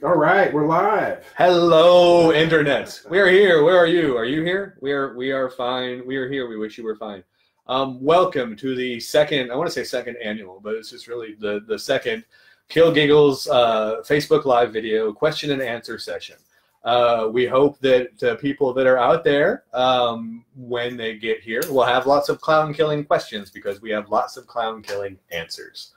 All right, we're live. Hello, Internet. We are here. Where are you? Are you here? We are fine. We are here. We wish you were fine. Welcome to the second, I want to say second annual, but it's just really the second Kill Giggles Facebook Live video question and answer session. We hope that people that are out there, when they get here, will have lots of clown killing questions because we have lots of clown killing answers.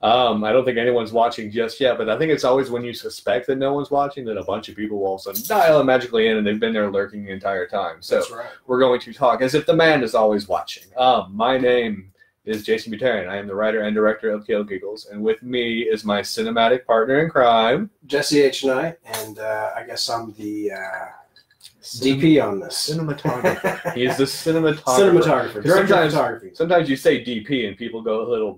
I don't think anyone's watching just yet, but I think it's always when you suspect that no one's watching that a bunch of people will all of a sudden dial magically in and they've been there lurking the entire time. So That's right. We're going to talk as if the man is always watching. My name is Jaysen Buterin. I am the writer and director of Kill Giggles, and with me is my cinematic partner in crime, Jesse H, and I guess I'm the DP on this. Cinematographer. He's the cinematographer. Cinematographer. Director of photography. Sometimes you say DP and people go a little.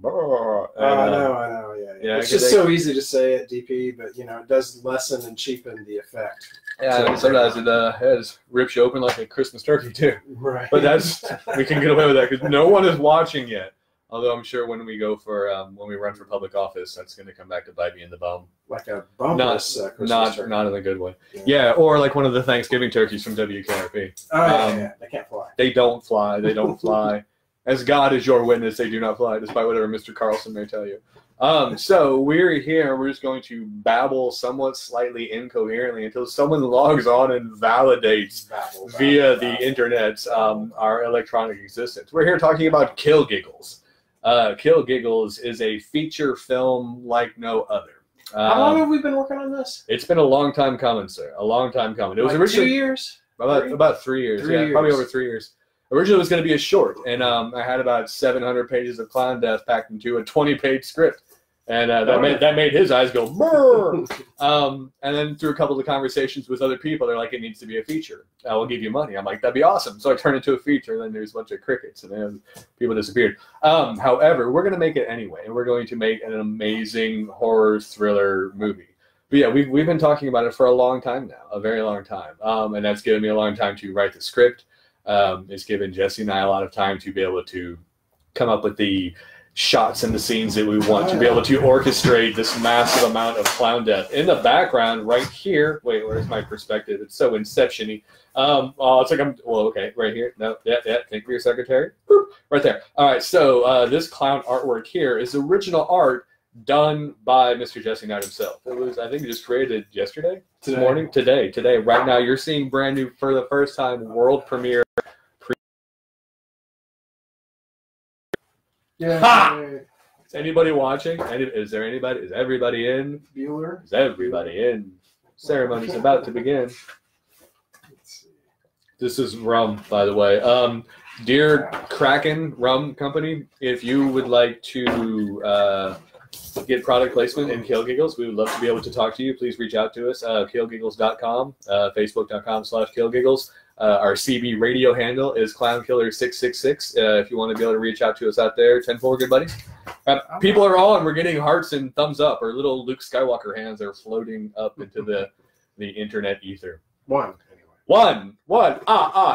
I know. Yeah. It's just so easy to say it, DP, but you know it does lessen and cheapen the effect. Yeah, sometimes it rips you open like a Christmas turkey too. Right. But we can get away with that because no one is watching yet. Although I'm sure when we go for when we run for public office, that's going to come back to bite me in the bum. Like a bumless Christmas turkey. Not in a good way. Yeah, or like one of the Thanksgiving turkeys from WKRP. Oh yeah, they can't fly. They don't fly. They don't fly. As God is your witness, they do not fly, despite whatever Mr. Carlson may tell you. So we're here. We're just going to babble somewhat slightly incoherently until someone logs on and validates via the internet our electronic existence. We're here talking about Kill Giggles. Kill Giggles is a feature film like no other. How long have we been working on this? It's been a long time coming, sir. A long time coming. It was like originally 2 years? About 3 years. Probably over 3 years. Originally, it was going to be a short, and I had about 700 pages of clown death packed into a 20-page script, and that made his eyes go brrr. And then through a couple of conversations with other people, they're like, it needs to be a feature. I will give you money. I'm like, that'd be awesome. So I turned it into a feature, and then there's a bunch of crickets, and then people disappeared. However, we're going to make it anyway, and we're going to make an amazing horror thriller movie. But yeah, we've been talking about it for a long time now, a very long time, and that's given me a long time to write the script. It's given Jesse and I a lot of time to be able to come up with the shots and the scenes that we want to be able to orchestrate this massive amount of clown death. In the background, right here. Wait, where's my perspective? It's so Inception-y. It's like okay, right here. No, yeah. Thank you for your secretary. Boop, right there. All right. So this clown artwork here is original art done by Mr. Jesse Knight himself. It was, I think, just created yesterday, this morning, today. Right now, you're seeing brand new for the first time world premiere. Yeah. Ha! Is anybody watching? Is everybody in? Bueller? Is everybody in? Ceremony's about to begin. Let's see. This is rum, by the way. Dear Kraken Rum Company, if you would like to get product placement in Kill Giggles, we would love to be able to talk to you. Please reach out to us, killgiggles.com, facebook.com/killgiggles. Our CB radio handle is clownkiller666. If you want to be able to reach out to us out there, 10-4, good buddies. People are on. We're getting hearts and thumbs up. Our little Luke Skywalker hands are floating up into the internet ether. One.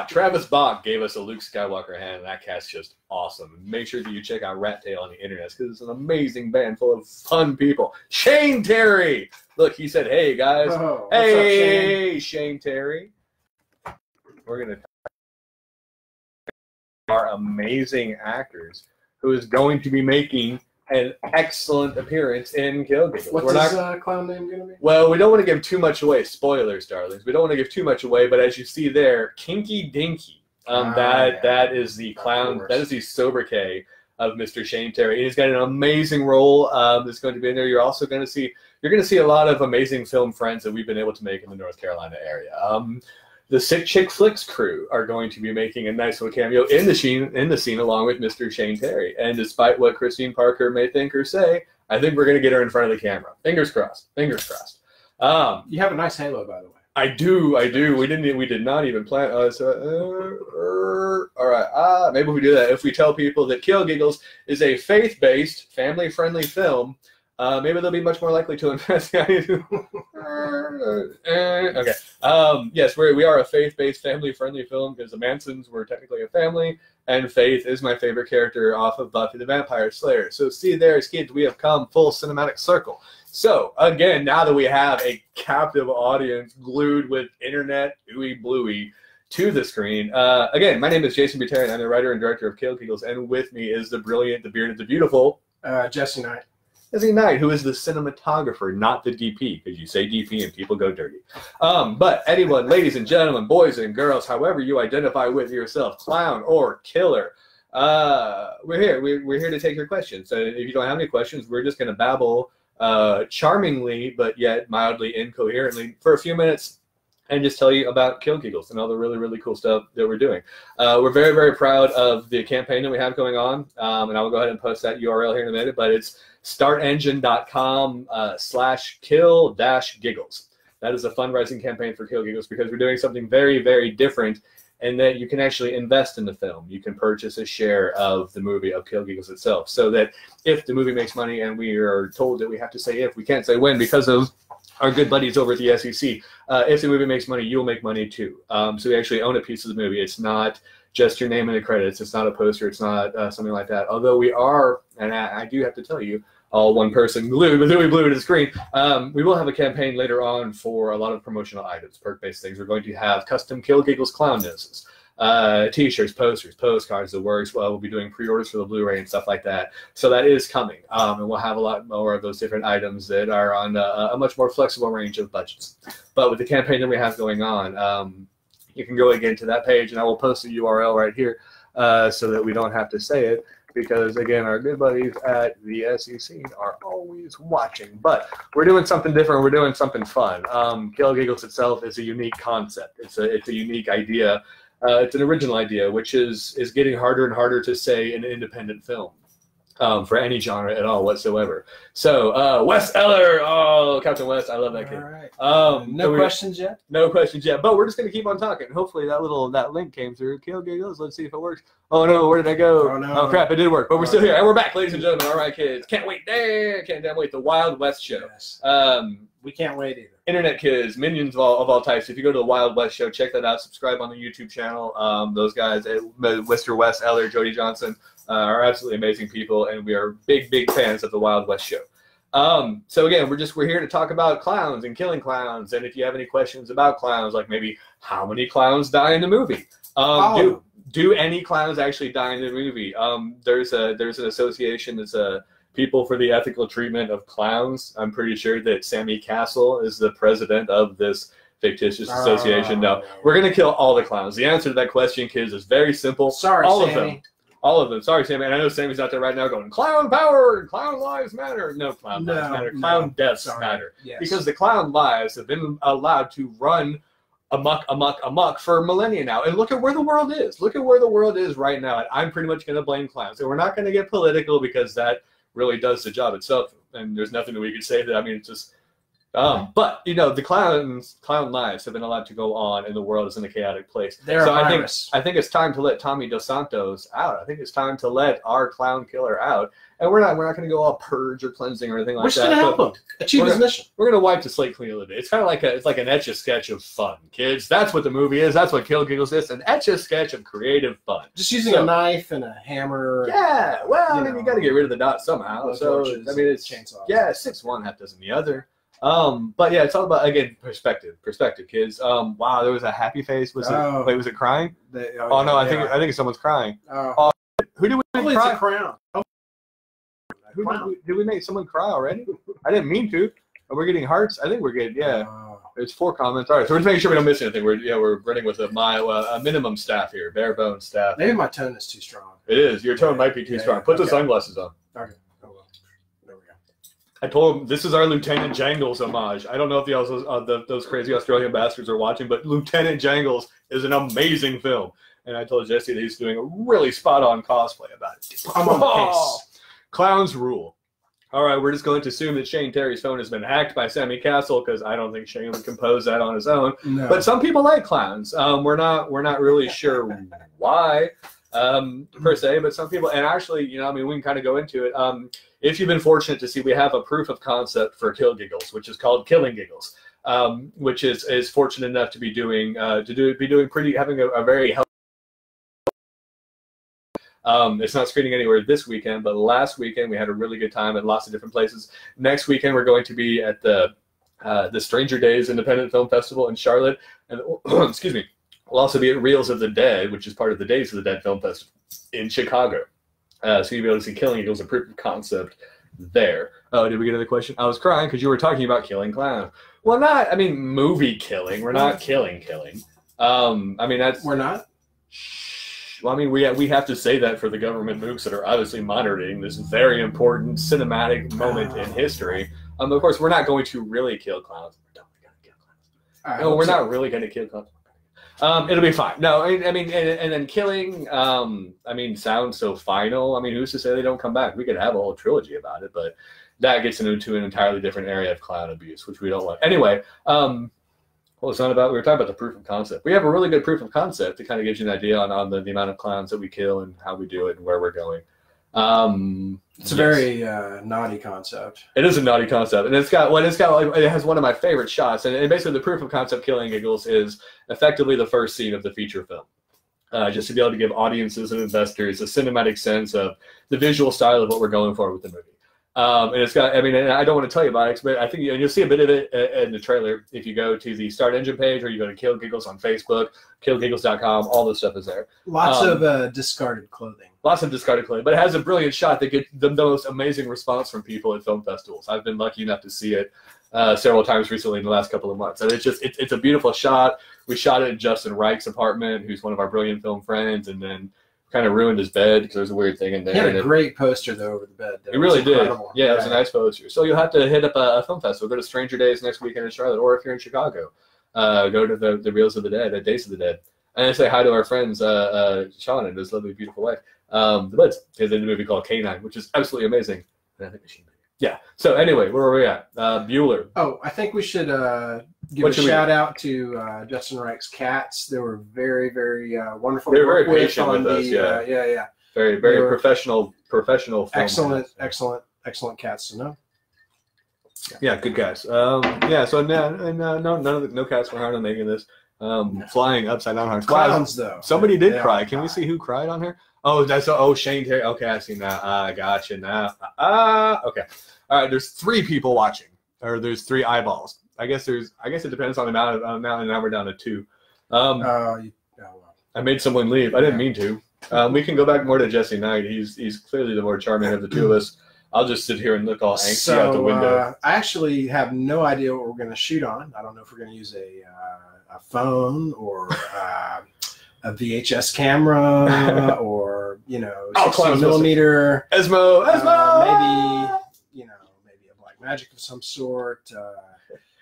Travis Bach gave us a Luke Skywalker hand, and that cat's just awesome. Make sure that you check out Rat Tail on the internet because it's an amazing band full of fun people. Shane Terry! Look, he said, hey, guys. Oh, hey, Shane Terry. We're going to our amazing actors who is going to be making an excellent appearance in Kill Giggles. What's his clown name going to be? Well, we don't want to give too much away. Spoilers, darlings. We don't want to give too much away, but as you see there, Kinky Dinky. That is the clown. That is the sobriquet of Mr. Shane Terry. And he's got an amazing role that's going to be in there. You're also going to see a lot of amazing film friends that we've been able to make in the North Carolina area. The Sick Chick Flicks crew are going to be making a nice little cameo in the scene along with Mr. Shane Terry. And despite what Christine Parker may think or say, I think we're going to get her in front of the camera. Fingers crossed. Fingers crossed. You have a nice halo, by the way. I do. We did not even plan. All right. Maybe we do that. If we tell people that Kill Giggles is a faith-based, family-friendly film, maybe they'll be much more likely to invest. Okay. Yes, we are a faith-based, family-friendly film because the Mansons were technically a family, and Faith is my favorite character off of Buffy the Vampire Slayer. So see there, kids, we have come full cinematic circle. So, again, now that we have a captive audience glued with internet ooey bluey to the screen, again, my name is Jaysen Buterin. I'm the writer and director of Kill Giggles, and with me is the brilliant, the bearded, the beautiful Jesse Knight. Jesse Knight, who is the cinematographer, not the DP, because you say DP and people go dirty. But anyone, ladies and gentlemen, boys and girls, however you identify with yourself, clown or killer, we're here. We're here to take your questions. So if you don't have any questions, we're just going to babble charmingly, but yet mildly incoherently for a few minutes and just tell you about Kill Giggles and all the really, really cool stuff that we're doing. We're very, very proud of the campaign that we have going on, and I will go ahead and post that URL here in a minute, but it's startengine.com/kill-giggles. That is a fundraising campaign for Kill Giggles because we're doing something very, very different in that you can actually invest in the film. You can purchase a share of the movie, of Kill Giggles itself, so that if the movie makes money, and we are told that we have to say if, we can't say when because of our good buddies over at the SEC, if the movie makes money, you'll make money too. So we actually own a piece of the movie. It's not just your name in the credits. It's not a poster. It's not something like that. Although we are, and I do have to tell you, all one person glued with ooey blue to the screen, we will have a campaign later on for a lot of promotional items, perk-based things. We're going to have custom Kill Giggles clown noses, T-shirts, posters, postcards, the works. Well, we'll be doing pre-orders for the Blu-ray and stuff like that. So that is coming, and we'll have a lot more of those different items that are on a much more flexible range of budgets. But with the campaign that we have going on, you can go again to that page, and I will post the URL right here so that we don't have to say it, because, again, our good buddies at the SEC are always watching. But we're doing something different. We're doing something fun. Kill Giggles itself is a unique concept. It's a unique idea. It's an original idea, which is getting harder and harder to say in an independent film. For any genre at all whatsoever. So, Wes Eller, oh, Captain West, I love that kid. All right. No questions yet? No questions yet, but we're just gonna keep on talking. Hopefully that link came through. Kill Giggles, let's see if it works. Oh no, where did I go? Oh no. Oh crap, it did work, but we're still here, and we're back, ladies and gentlemen. All right, kids, can't wait, can't damn wait. The Wild West Show. Yes. We can't wait either. Internet kids, minions of all types. If you go to the Wild West Show, check that out. Subscribe on the YouTube channel. Those guys, Mr. Wes Eller, Jody Johnson, are absolutely amazing people, and we are big fans of the Wild West Show. So again, we're here to talk about clowns and killing clowns, and if you have any questions about clowns, like maybe how many clowns die in the movie, do any clowns actually die in the movie? There's an association that's People for the Ethical Treatment of Clowns. I'm pretty sure that Sammy Castle is the president of this fictitious association. No, we're going to kill all the clowns. The answer to that question, kids, is very simple. Sorry, all Sammy. of them. All of them. Sorry, Sammy. And I know Sammy's out there right now going, clown power and clown lives matter. No, clown lives matter. Clown deaths matter. Yes. Because the clown lives have been allowed to run amok for millennia now. And look at where the world is. Look at where the world is right now. And I'm pretty much going to blame clowns. And we're not going to get political because that really does the job itself, and there's nothing that we could say that. I mean, it's just but you know, the clown lives have been allowed to go on, and the world is in a chaotic place. So I think it's time to let Tommy Dos Santos out. I think it's time to let our clown killer out, and we're not going to go all purge or cleansing or anything like that. We're just going to help him achieve his mission. We're going to wipe the slate clean a little bit. It's kind of like it's like an etch-a-sketch of fun, kids. That's what the movie is. That's what Kill Giggles is. An etch-a-sketch of creative fun. Just using a knife and a hammer. Yeah. Well, I mean, you got to get rid of the dot somehow. So I mean, it's chainsaw. Yeah, 6 1, half dozen the other. But yeah, it's all about, again, perspective, kids. Wow, there was a happy face. Was it crying? Oh no, I think someone's crying. Who did we make cry? It's a crown. Did we make someone cry already? I didn't mean to. We're getting hearts. I think we're good. Yeah. There's 4 comments. All right, so we're just making sure we don't miss anything. We're running with a minimum staff here, bare bones staff. Maybe my tone is too strong. It is. Your tone might be too strong. Put the sunglasses on. Okay. Oh well. There we go. I told him this is our Lieutenant Jangles homage. I don't know if those crazy Australian bastards are watching, but Lieutenant Jangles is an amazing film, and I told Jesse that he's doing a really spot-on cosplay about it. I'm on the case. Clowns rule. All right, we're just going to assume that Shane Terry's phone has been hacked by Sammy Castle, because I don't think Shane would compose that on his own. No. But some people like clowns. We're not really sure why per se, but some people, and actually, you know, I mean, we can kind of go into it. If you've been fortunate to see, we have a proof of concept for Kill Giggles, which is called Killing Giggles, which is fortunate enough to be doing having a very healthy. It's not screening anywhere this weekend, but last weekend we had a really good time at lots of different places. Next weekend we're going to be at the Stranger Days Independent Film Festival in Charlotte, and excuse me, we'll also be at Reels of the Dead, which is part of the Days of the Dead Film Festival in Chicago. So you'll be able to see Killing Giggles, a proof of concept there. Oh, did we get another question? I was crying because you were talking about killing clowns. Well, I mean, movie killing. We're not killing. I mean, that's... We're not? Well, I mean, we have to say that for the government mooks that are obviously monitoring this very important cinematic moment in history. Of course, we're not going to really kill clowns. We're definitely going to kill clowns. No, we're not really going to kill clowns. It'll be fine. No, I mean, and then killing, I mean, sounds so final. I mean, who's to say they don't come back? We could have a whole trilogy about it, but that gets into an entirely different area of clown abuse, which we don't want. Anyway, well, it's not about, we were talking about the proof of concept. We have a really good proof of concept that kind of gives you an idea on the amount of clowns that we kill and how we do it and where we're going. It's a very naughty concept. It is a naughty concept, and it has one of my favorite shots. And basically, the proof of concept Killing Giggles is effectively the first scene of the feature film, just to be able to give audiences and investors a cinematic sense of the visual style of what we're going for with the movie. And it's got, I mean, and I don't want to tell you about it, but I think you'll see a bit of it in the trailer if you go to the Start Engine page or you go to Kill Giggles on Facebook, killgiggles.com, all this stuff is there. Lots of discarded clothing. Lots of discarded clothing, but it has a brilliant shot that gets the most amazing response from people at film festivals. I've been lucky enough to see it several times recently in the last couple of months. And it's a beautiful shot. We shot it in Justin Reich's apartment, who's one of our brilliant film friends, and then kind of ruined his bed because there's a weird thing in there. He had a great poster, though, over the bed. It really did. Yeah, it was a nice poster. So you'll have to hit up a film festival. Go to Stranger Days next weekend in Charlotte, or if you're in Chicago, go to the Reels of the Dead, at Days of the Dead. And say hi to our friends, Sean and his lovely, beautiful wife, the Buds, because they did a movie called K9, which is absolutely amazing. And I think yeah. So anyway, where are we at? Bueller. Oh, I think we should give a shout out to Justin Reich's cats. They were very, very wonderful. They were very patient with us. Yeah. Very, very professional film. Excellent cats to know. Yeah, good cats. Yeah. So no cats were harmed in making this. Flying upside down harms. Clowns, though. Somebody did cry. Can we see who cried on here? Oh, Shane Terry. Okay, I see now. I gotcha now. Okay. All right. There's 3 people watching, or there's 3 eyeballs. I guess it depends on the amount of now. And now we're down to 2. Well. I made someone leave. I didn't mean to. We can go back more to Jesse Knight. He's clearly the more charming of the 2 of us. I'll just sit here and look all angsty out the window. I actually have no idea what we're going to shoot on. I don't know if we're going to use a phone or a VHS camera or 16mm. Esmo. Maybe a black magic of some sort.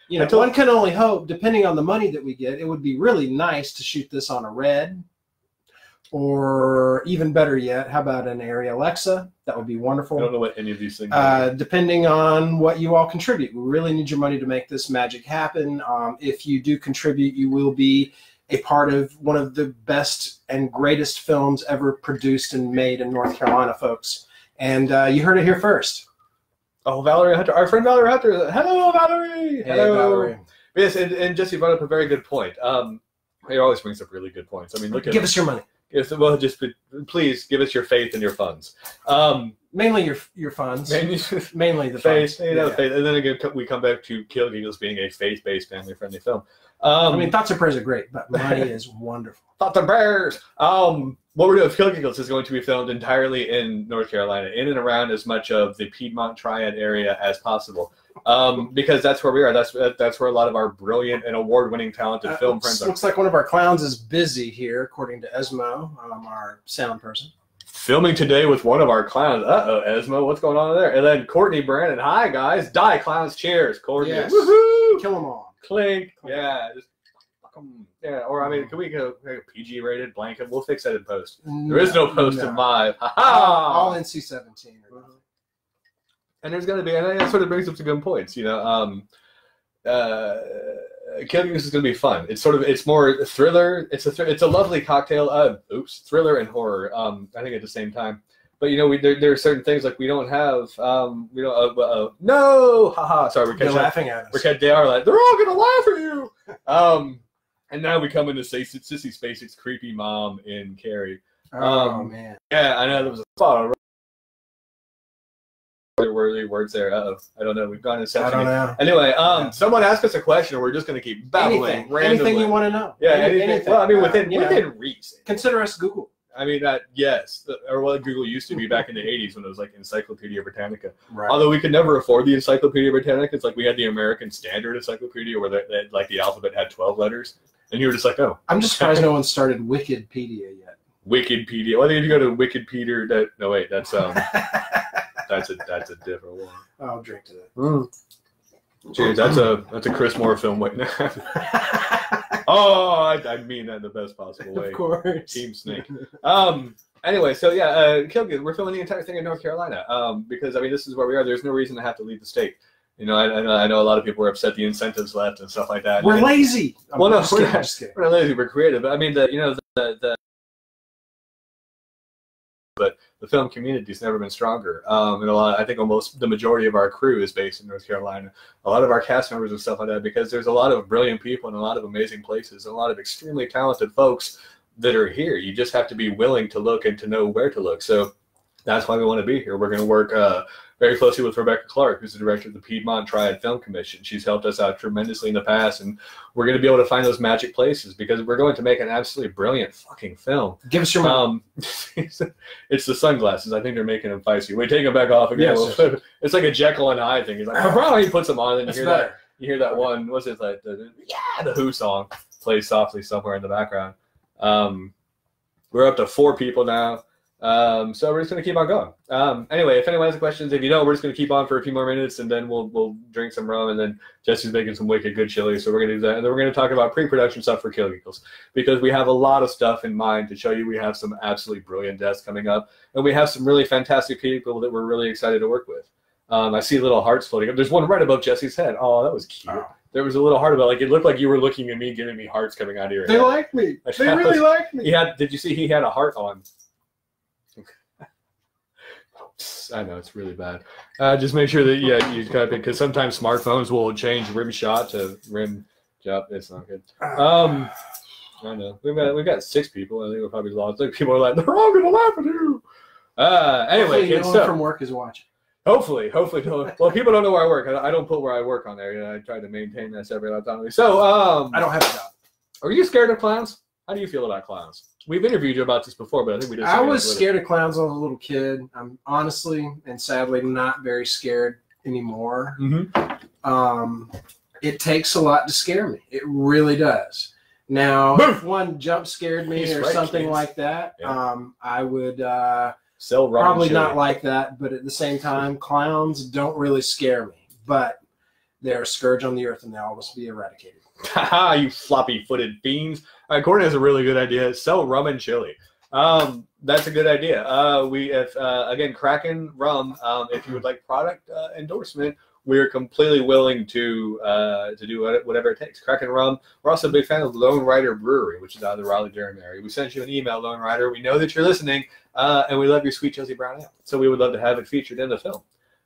One can only hope, depending on the money that we get, it would be really nice to shoot this on a Red. Or even better yet, how about an Arri Alexa? That would be wonderful. I don't know what any of these things are. Depending on what you all contribute. We really need your money to make this magic happen. If you do contribute, you will be a part of one of the best and greatest films ever produced and made in North Carolina, folks. And you heard it here first. Oh, Valerie Hunter. Our friend Valerie Hunter. Hello, Valerie. Hey, hello. Valerie. Yes, and Jesse brought up a very good point. He always brings up really good points. I mean, give us your money. Yes, well, please give us your faith and your funds. Mainly your funds. Mainly the faith. Funds. Faith. And then again, we come back to Kill Giggles being a faith-based, family-friendly film. I mean, thoughts and prayers are great, but money is wonderful. Thoughts and prayers. What we're doing with Kill Giggles is going to be filmed entirely in North Carolina, in and around as much of the Piedmont Triad area as possible. Because that's where we are. That's where a lot of our brilliant and award-winning talented film friends are. Looks like one of our clowns is busy here, according to Esmo, our sound person. Filming today with one of our clowns. Uh-oh, Esmo, what's going on there? And then Courtney Brandon. Hi, guys. Die, clowns. Cheers. Courtney. Yes. Woohoo! Kill them all. Clink. Yeah. Just fuck 'em. Yeah. Or, I mean, can we go PG-rated blanket? We'll fix that in post. There is no post in live. Ha-ha! All NC-17. And there's going to be, and that sort of brings up some good points, Kill Giggles is going to be fun. It's more thriller. It's a lovely cocktail. Thriller and horror. I think at the same time. But there are certain things like we don't have. No, haha. Sorry, they're laughing at us. They are like they're all going to laugh at you. And now we come into Sissy Spacek's creepy mom in Carrie. Oh man. Yeah, I know there was a lot of worthy words there. I don't know. We've gone into I don't know. Anyway, someone asked us a question, and we're just going to keep babbling randomly. Anything you want to know. Yeah, anything. Well, I mean, within reason. Consider us Google. I mean, yes, or what Google used to be back in the 80s when it was like Encyclopedia Britannica. Right. Although we could never afford the Encyclopedia Britannica. It's like we had the American Standard Encyclopedia where like the alphabet had 12 letters. And you were just like, oh. I'm just surprised no one started Wikipedia yet. Wikipedia. Well, I think if you go to Wikipedia, no, wait, that's that's a different one. I'll drink to that. Cheers. That's a Chris Moore film waiting. Oh, I mean that in the best possible way. Of course. Team Snake. Anyway, so yeah, Kill Giggles. We're filming the entire thing in North Carolina because I mean this is where we are. There's no reason to have to leave the state. You know, I know a lot of people were upset the incentives left and stuff like that. We're lazy. Well, no, we're not lazy. We're creative. But I mean, but the film community's never been stronger. And I think almost the majority of our crew is based in North Carolina. A lot of our cast members and stuff like that, because there's a lot of brilliant people in a lot of amazing places, and a lot of extremely talented folks that are here. You just have to be willing to look and to know where to look. So that's why we want to be here. We're going to work very closely with Rebecca Clark, who's the director of the Piedmont Triad Film Commission. She's helped us out tremendously in the past, and we're going to be able to find those magic places because we're going to make an absolutely brilliant fucking film. Give us your money. It's the sunglasses. I think they're making them feisty. We take them back off again. Yes. It's like a Jekyll and Hyde thing. He's like, probably he puts them on, and you hear that one. What's it like? The Who song plays softly somewhere in the background. We're up to 4 people now. So we're just going to keep on going. Anyway, if anyone has questions, if you don't, we're just going to keep on for a few more minutes, and then we'll drink some rum, and then Jesse's making some wicked good chili, so we're going to do that. And then we're going to talk about pre-production stuff for Kill Giggles, because we have a lot of stuff in mind to show you. We have some absolutely brilliant deaths coming up, and we have some really fantastic people that we're really excited to work with. I see little hearts floating up. There's one right above Jesse's head. Oh, that was cute. Oh. There was a little heart about it. Like, it looked like you were looking at me, giving me hearts coming out of your head. They like me. They really like me. Did you see he had a heart on? I know it's really bad. Just make sure that you cut it, because sometimes smartphones will change rim shot to rim job. It's not good. I know we've got 6 people. I think we're probably lost. Like, people are like, they're all gonna laugh at you. Anyway, no one from work is watching. Hopefully. Well, people don't know where I work. I don't put where I work on there. You know, I try to maintain that separate autonomy. So I don't have a job. Are you scared of clowns? How do you feel about clowns? We've interviewed you about this before, but I think we just. I was scared of clowns when I was a little kid. I'm honestly and sadly not very scared anymore. Mm-hmm. It takes a lot to scare me. It really does. Now, if one jump scared me or something like that, I would probably not like that. But at the same time, clowns don't really scare me. But they're a scourge on the earth, and they all must be eradicated. Haha, you floppy-footed fiends. Courtney has a really good idea. Sell rum and chili. That's a good idea. Again, Kraken Rum, if you would like product endorsement, we're completely willing to do whatever it takes. Kraken Rum. We're also a big fan of Lone Rider Brewery, which is out of the Raleigh-Durham area. We sent you an email, Lone Rider. We know that you're listening, and we love your sweet Chelsea Brown Ale. So we would love to have it featured in the film.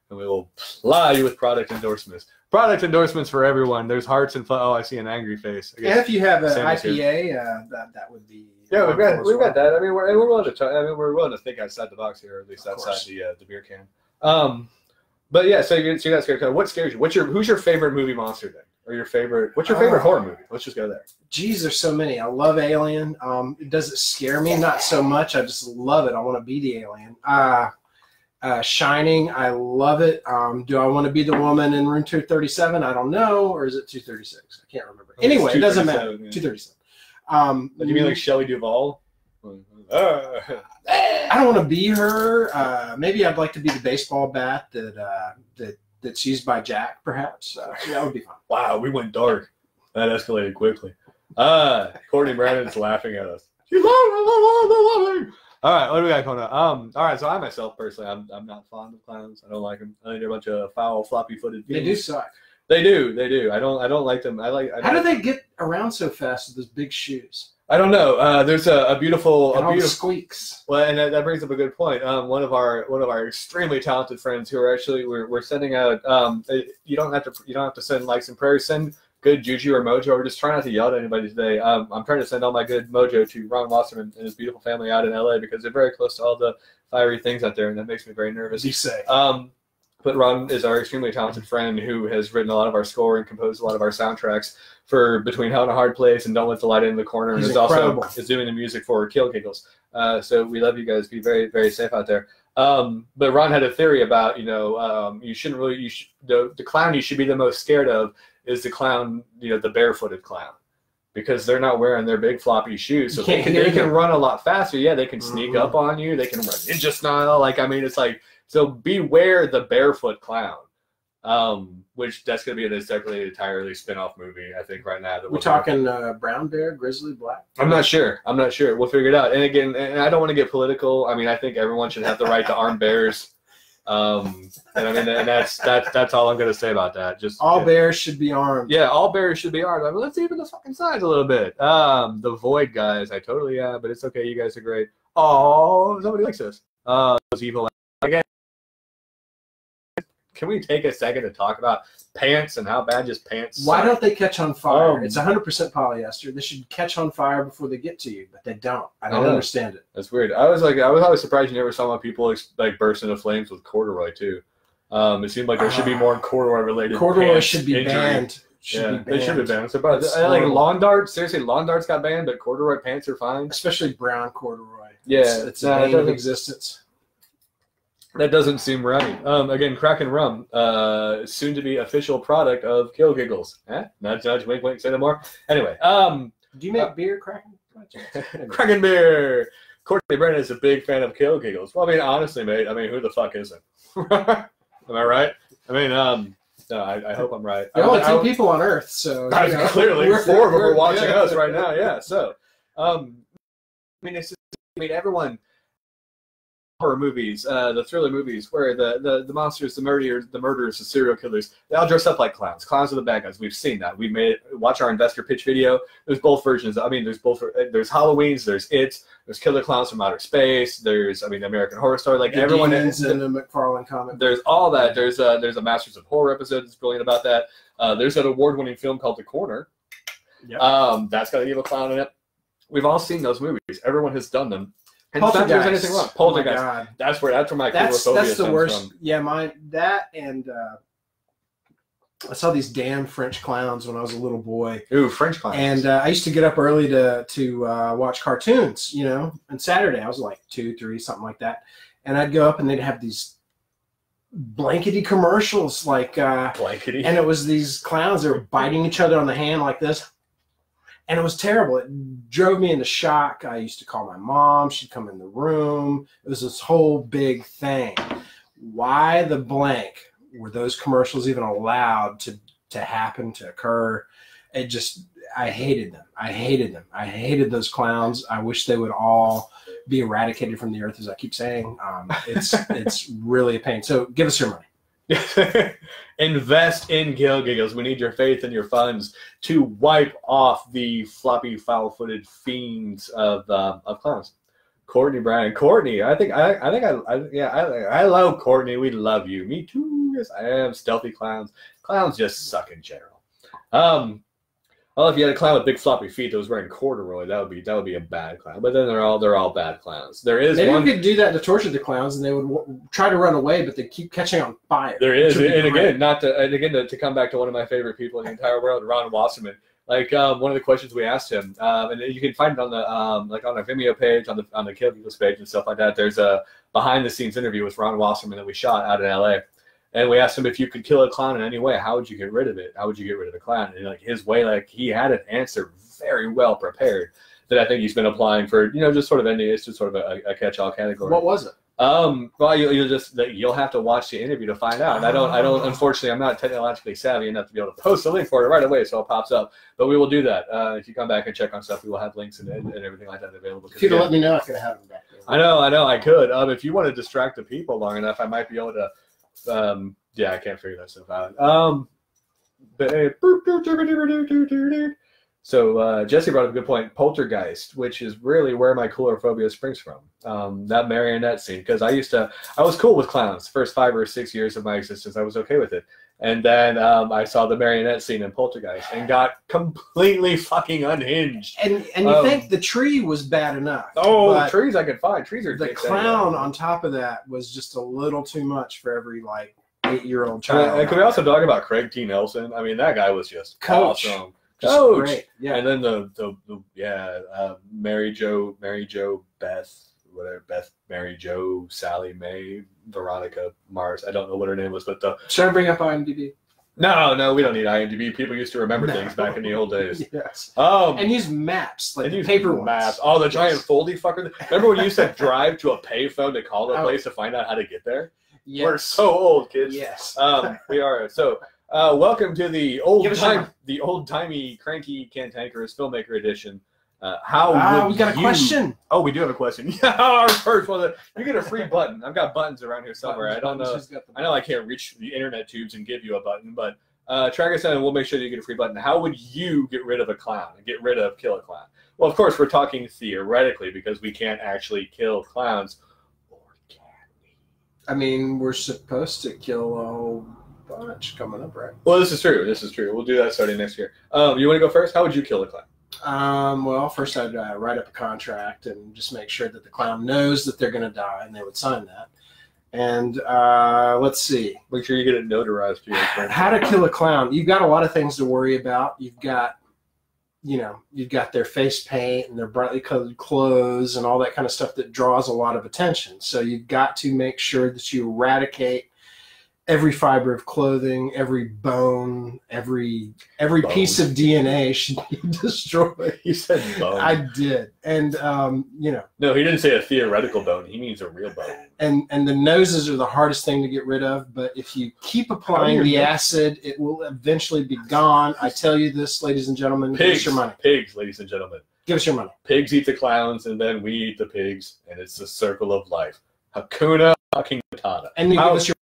And we will ply you with product endorsements. Product endorsements for everyone. There's hearts and oh, I see an angry face. And if you have an IPA, that would be. Yeah, we've got that. I mean, we're willing to try. I mean, we're willing to think outside the box here, or at least outside the beer can. But yeah, so you're not scared. What scares you? Who's your favorite movie monster then, or what's your favorite horror movie? Let's just go there. Geez, there's so many. I love Alien. Does it scare me? Not so much. I just love it. I want to be the alien. Shining, I love it. Do I want to be the woman in room 237? I don't know. Or is it 236? I can't remember. Anyway, it doesn't matter. Yeah. 237. You mean like Shelley Duvall? I don't want to be her. Maybe I'd like to be the baseball bat that's used by Jack, perhaps. That would be fun. Wow, we went dark. That escalated quickly. Courtney Brandon's laughing at us. She's laughing. All right, what do we got going on? All right, so I myself, personally, I'm not fond of clowns. I don't like them. I think they're a bunch of foul, floppy-footed people. They do suck. They do. I don't like them. How do they get around so fast with those big shoes? I don't know. There's a beautiful squeaks. Well, and that brings up a good point. One of our extremely talented friends who are actually we're sending out. You don't have to send likes and prayers. Send good juju or mojo, or just try not to yell at anybody today. I'm trying to send all my good mojo to Ron Wasserman and his beautiful family out in LA because they're very close to all the fiery things out there, and that makes me very nervous. Be safe. But Ron is our extremely talented friend who has written a lot of our score and composed a lot of our soundtracks for Between Hell and a Hard Place and Don't Let the Light in the Corner, and is also doing the music for Kill Giggles. So we love you guys. Be very, very safe out there. But Ron had a theory about, you shouldn't really, the clown you should be the most scared of is the clown, the barefooted clown, because they're not wearing their big floppy shoes. So they can run a lot faster. Yeah, they can sneak up on you. They can run ninja style. It's like, so beware the barefoot clown. Which that's going to be an entirely spin-off movie, I think, right now. We're talking brown bear, grizzly, black? I'm not sure. We'll figure it out. And again, I don't want to get political. I think everyone should have the right to arm bears. And that's all I'm going to say about that. Just all bears should be armed. Yeah, all bears should be armed. Let's even the fucking size a little bit. The Void guys, I totally but it's okay. You guys are great. Oh, somebody likes this. Those evil again. Can we take a second to talk about pants and how bad just pants suck? Why don't they catch on fire? It's 100% polyester. They should catch on fire before they get to you, but they don't. I don't understand it. That's weird. I was always surprised you never saw my people burst into flames with corduroy too. It seemed like there should be more corduroy related. Corduroy should be banned. They should be banned. So, like lawn darts. Seriously, lawn darts got banned, but corduroy pants are fine. Especially brown corduroy. Yeah, it's a bane of existence. That doesn't seem right. Again, Kraken Rum, soon to be official product of Kill Giggles. Nudge, nudge, wink, wink, say no more. Anyway, do you make beer, Kraken? Kraken beer. Courtney Brennan is a big fan of Kill Giggles. Well, honestly, mate, who the fuck isn't? Am I right? No, I hope I'm right. There are only 2 people on Earth, so clearly 4 of them are watching us right now. Yeah, so it's just, everyone. Horror movies, the thriller movies, where the monsters, the murderers, the serial killers, they all dress up like clowns. Clowns are the bad guys. We've seen that. We watch our investor pitch video. There's both versions. There's Halloween's, there's It, there's Killer Clowns from Outer Space, there's American Horror Story. Like everyone in the McFarlane comic. There's all that. There's a Masters of Horror episode that's brilliant about that. There's an award-winning film called The Corner. Yep. That's got an evil clown in it. We've all seen those movies. Everyone has done them. And it's not there's anything wrong. Poltergeist. That's where my coulrophobia That's the worst. From. Yeah, that and I saw these damn French clowns when I was a little boy. Ooh, French clowns. And I used to get up early to watch cartoons, and Saturday I was like 2, 3, something like that. And I'd go up and they'd have these blankety commercials, blankety. And it was these clowns that were biting each other on the hand like this. And it was terrible. It drove me into shock. I used to call my mom. She'd come in the room. It was this whole big thing. Why the blank were those commercials even allowed to happen, to occur? I hated them. I hated those clowns. I wish they would all be eradicated from the earth, as I keep saying. It's really a pain. So give us your money. Invest in Kill Giggles. We need your faith and your funds to wipe off the floppy, foul-footed fiends of clowns. Courtney Bryan. Courtney, I love Courtney. We love you. Me too. Yes, I am. Stealthy clowns. Clowns just suck in general. Well, if you had a clown with big floppy feet that was wearing corduroy, that would be a bad clown. But then they're all bad clowns. Maybe we could do that to torture the clowns, and they would try to run away, but they keep catching on fire. There is, and again, to come back to one of my favorite people in the entire world, Ron Wasserman. One of the questions we asked him, and you can find it on the on our Vimeo page, on the Kill Giggles page and stuff like that. There's a behind the scenes interview with Ron Wasserman that we shot out in LA. And we asked him, if you could kill a clown in any way, how would you get rid of it? How would you get rid of the clown? And his way, he had an answer very well prepared that I think he's been applying for, just sort of it's just sort of a catch-all category. What was it? Well, you'll have to watch the interview to find out. And I don't. Unfortunately, I'm not technologically savvy enough to be able to post a link for it right away, so it pops up. But we will do that. If you come back and check on stuff, we will have links and everything like that available. If you'd let me know, I could have them back there. I know, I could. If you want to distract the people long enough, I might be able to. Yeah, I can't figure that stuff out. So Jesse brought up a good point. Poltergeist, which is really where my coulrophobia springs from. That marionette scene, because I was cool with clowns. The first 5 or 6 years of my existence, I was okay with it. And then I saw the marionette scene in Poltergeist and got completely fucking unhinged. And you think the tree was bad enough? Oh, trees I could find. Trees are the clown on top of that was just a little too much for every like 8-year-old child. And can we also talk about Craig T. Nelson? I mean, that guy was just awesome. Coach. Great. Yeah. And then the Mary Jo Beth, whatever, Mary Jo, Sally Mae, Veronica Mars. I don't know what her name was, but should I bring up IMDb? No, we don't need IMDb. People used to remember things back in the old days. Yes. And use maps, like the paper maps. Oh, the giant foldy fucker. Remember when you used to drive to a payphone to call the place to find out how to get there? Yes. We're so old, kids. Yes. We are. So, welcome to the old-timey, cranky, cantankerous filmmaker edition. We got a question. Oh, we do have a question. Yeah, our first one. You get a free button. I've got buttons around here somewhere. I don't know. I know I can't reach the internet tubes and give you a button, but track us down and we'll make sure that you get a free button. How would you get rid of a clown and get rid of kill a clown? Well, of course, we're talking theoretically because we can't actually kill clowns. Or can we? I mean, we're supposed to kill a whole bunch coming up, right? Well, this is true. This is true. We'll do that starting next year. You want to go first? How would you kill a clown? Well, first I'd write up a contract and just make sure that the clown knows that they're going to die, and they would sign that. And let's see. Make sure you get it notarized. How to kill a clown? You've got a lot of things to worry about. You've got their face paint and their brightly colored clothes and all that kind of stuff that draws a lot of attention. So you've got to make sure that you eradicate every fiber of clothing, every bone, every piece of DNA should be destroyed. You said bone. I did. And, No, he didn't say a theoretical bone. He means a real bone. And the noses are the hardest thing to get rid of. But if you keep applying the acid, it will eventually be gone. I tell you this, ladies and gentlemen. Pigs, give us your money. Pigs, ladies and gentlemen. Give us your money. Pigs eat the clowns, and then we eat the pigs, and it's the circle of life. Hakuna fucking Matata. And you give us your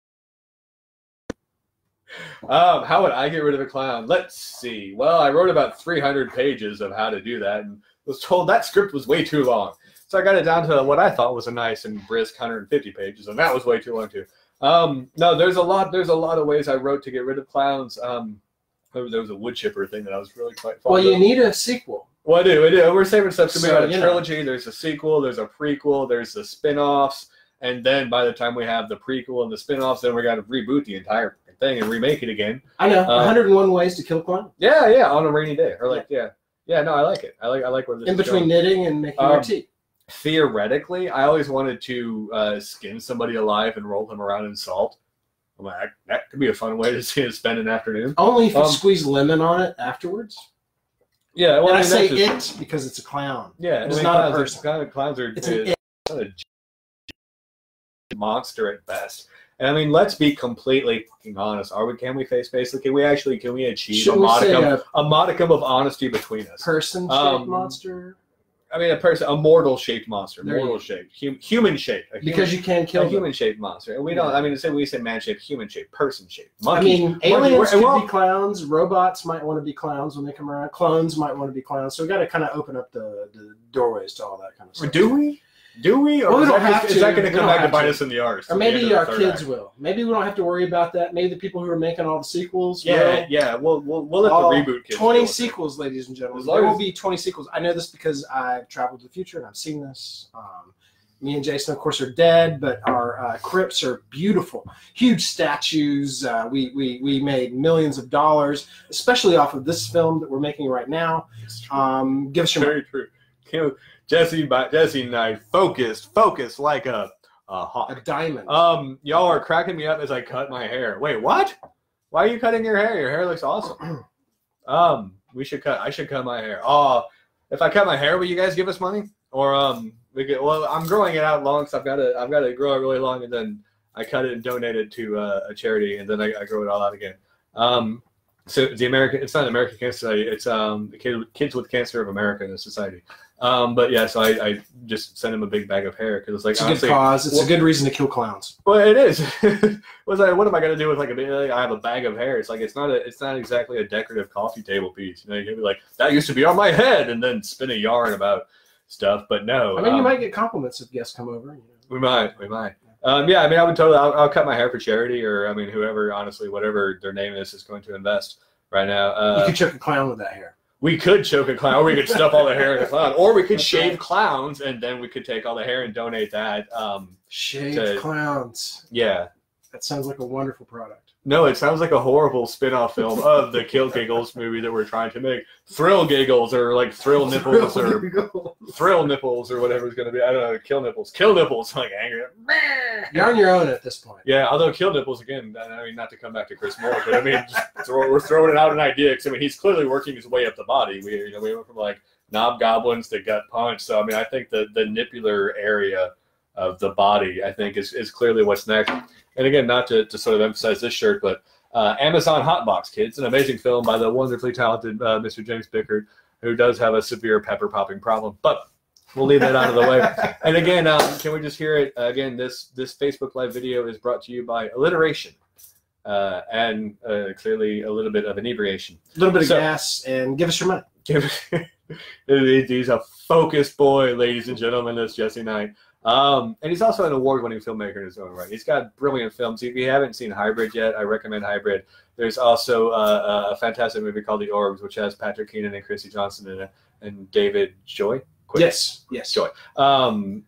how would I get rid of a clown? Let's see. Well, I wrote about 300 pages of how to do that and was told that script was way too long. So I got it down to what I thought was a nice and brisk 150 pages, and that was way too long too. No, there's a lot of ways I wrote to get rid of clowns. There was a wood chipper thing that I was really quite fond of. Well, you need a sequel. Well, I do. We're saving stuff to be about a trilogy. There's a sequel, there's a prequel, there's the spin-offs, and then by the time we have the prequel and the spin-offs, then we got to reboot the entire thing and remake it again. I know. 101 Ways to Kill a Clown. Yeah, on a rainy day. Or like, yeah. No, I like it. I like where this in between knitting and making your tea. Theoretically, I always wanted to skin somebody alive and roll them around in salt. I'm like, that could be a fun way to spend an afternoon. Only if you squeeze lemon on it afterwards. Yeah, well, and I say it because it's a clown. Yeah, it's not a person. Clowns are it's an a monster at best. And I mean, let's be completely fucking honest. Can we face basically? Can we achieve a modicum of honesty between us? Person-shaped monster. I mean, a mortal-shaped monster, mortal-shaped, human-shaped. Because you can kill a human-shaped monster, and we don't. I mean, we say man-shaped, human-shaped, person-shaped. I mean, aliens could be clowns. Robots might want to be clowns when they come around. Clones might want to be clowns. So we got to kind of open up the doorways to all that kind of stuff. Do we? Or well, we don't have to. Is that going to come back to bite us in the arse? Or maybe our kids will. Maybe we don't have to worry about that. Maybe the people who are making all the sequels. We'll let the reboot kids. 20 sequels, ladies and gentlemen. There will be 20 sequels. I know this because I've traveled to the future and I've seen this. Me and Jason, of course, are dead, but our crypts are beautiful. Huge statues. We made millions of dollars, especially off of this film that we're making right now. Give us your very true. Jesse and I focused like a hawk. A diamond. Y'all are cracking me up as I cut my hair. Wait, what? Why are you cutting your hair? Your hair looks awesome. I should cut my hair. If I cut my hair, will you guys give us money? Or I'm growing it out long, so I've got to grow it really long, and then I cut it and donate it to a charity, and then I grow it all out again. So it's not American Cancer Society. It's the Kids with Cancer of America Society. But yeah, so I just sent him a big bag of hair because it's like, it's a good cause. It's a good reason to kill clowns. Well, it is. What am I gonna do with I have a bag of hair? It's like it's not exactly a decorative coffee table piece. You can be like, that used to be on my head, and then spin a yarn about stuff. But no, I mean, you might get compliments if guests come over. We might. Yeah, I mean, I would totally. I'll cut my hair for charity, or I mean, whoever, honestly, whatever their name is going to invest right now. You could choke a clown with that hair. We could choke a clown, or we could stuff all the hair in a clown, or we could shave clowns, and then we could take all the hair and donate that. Shaved clowns. Yeah, that sounds like a wonderful product. No, it sounds like a horrible spin-off film of the Kill Giggles movie that we're trying to make. Thrill Giggles, or like Thrill Nipples, or Thrill Nipples, or whatever it's going to be. I don't know. Kill Nipples. Kill Nipples. Like angry. You're on your own at this point. Yeah, although Kill Nipples, again, I mean, not to come back to Chris Moore, but I mean, we're throwing it out an idea, because I mean, he's clearly working his way up the body. We went from like knob goblins to gut punch. So I mean, I think the nippular area of the body, I think, is clearly what's next. And again, not to sort of emphasize this shirt, but Amazon Hotbox Kids, an amazing film by the wonderfully talented Mr. James Bickert, who does have a severe pepper popping problem. But we'll leave that out of the way. And again, can we just hear it? Again, this Facebook Live video is brought to you by alliteration and clearly a little bit of inebriation. A little bit of gas, and give us your money. He's a focused boy, ladies and gentlemen, this Jesse Knight. And he's also an award-winning filmmaker in his own right. He's got brilliant films. If you haven't seen Hybrid yet, I recommend Hybrid. There's also a fantastic movie called The Orbs, which has Patrick Keenan and Chrissy Johnson in it, and David Joy. Yes. Joy. And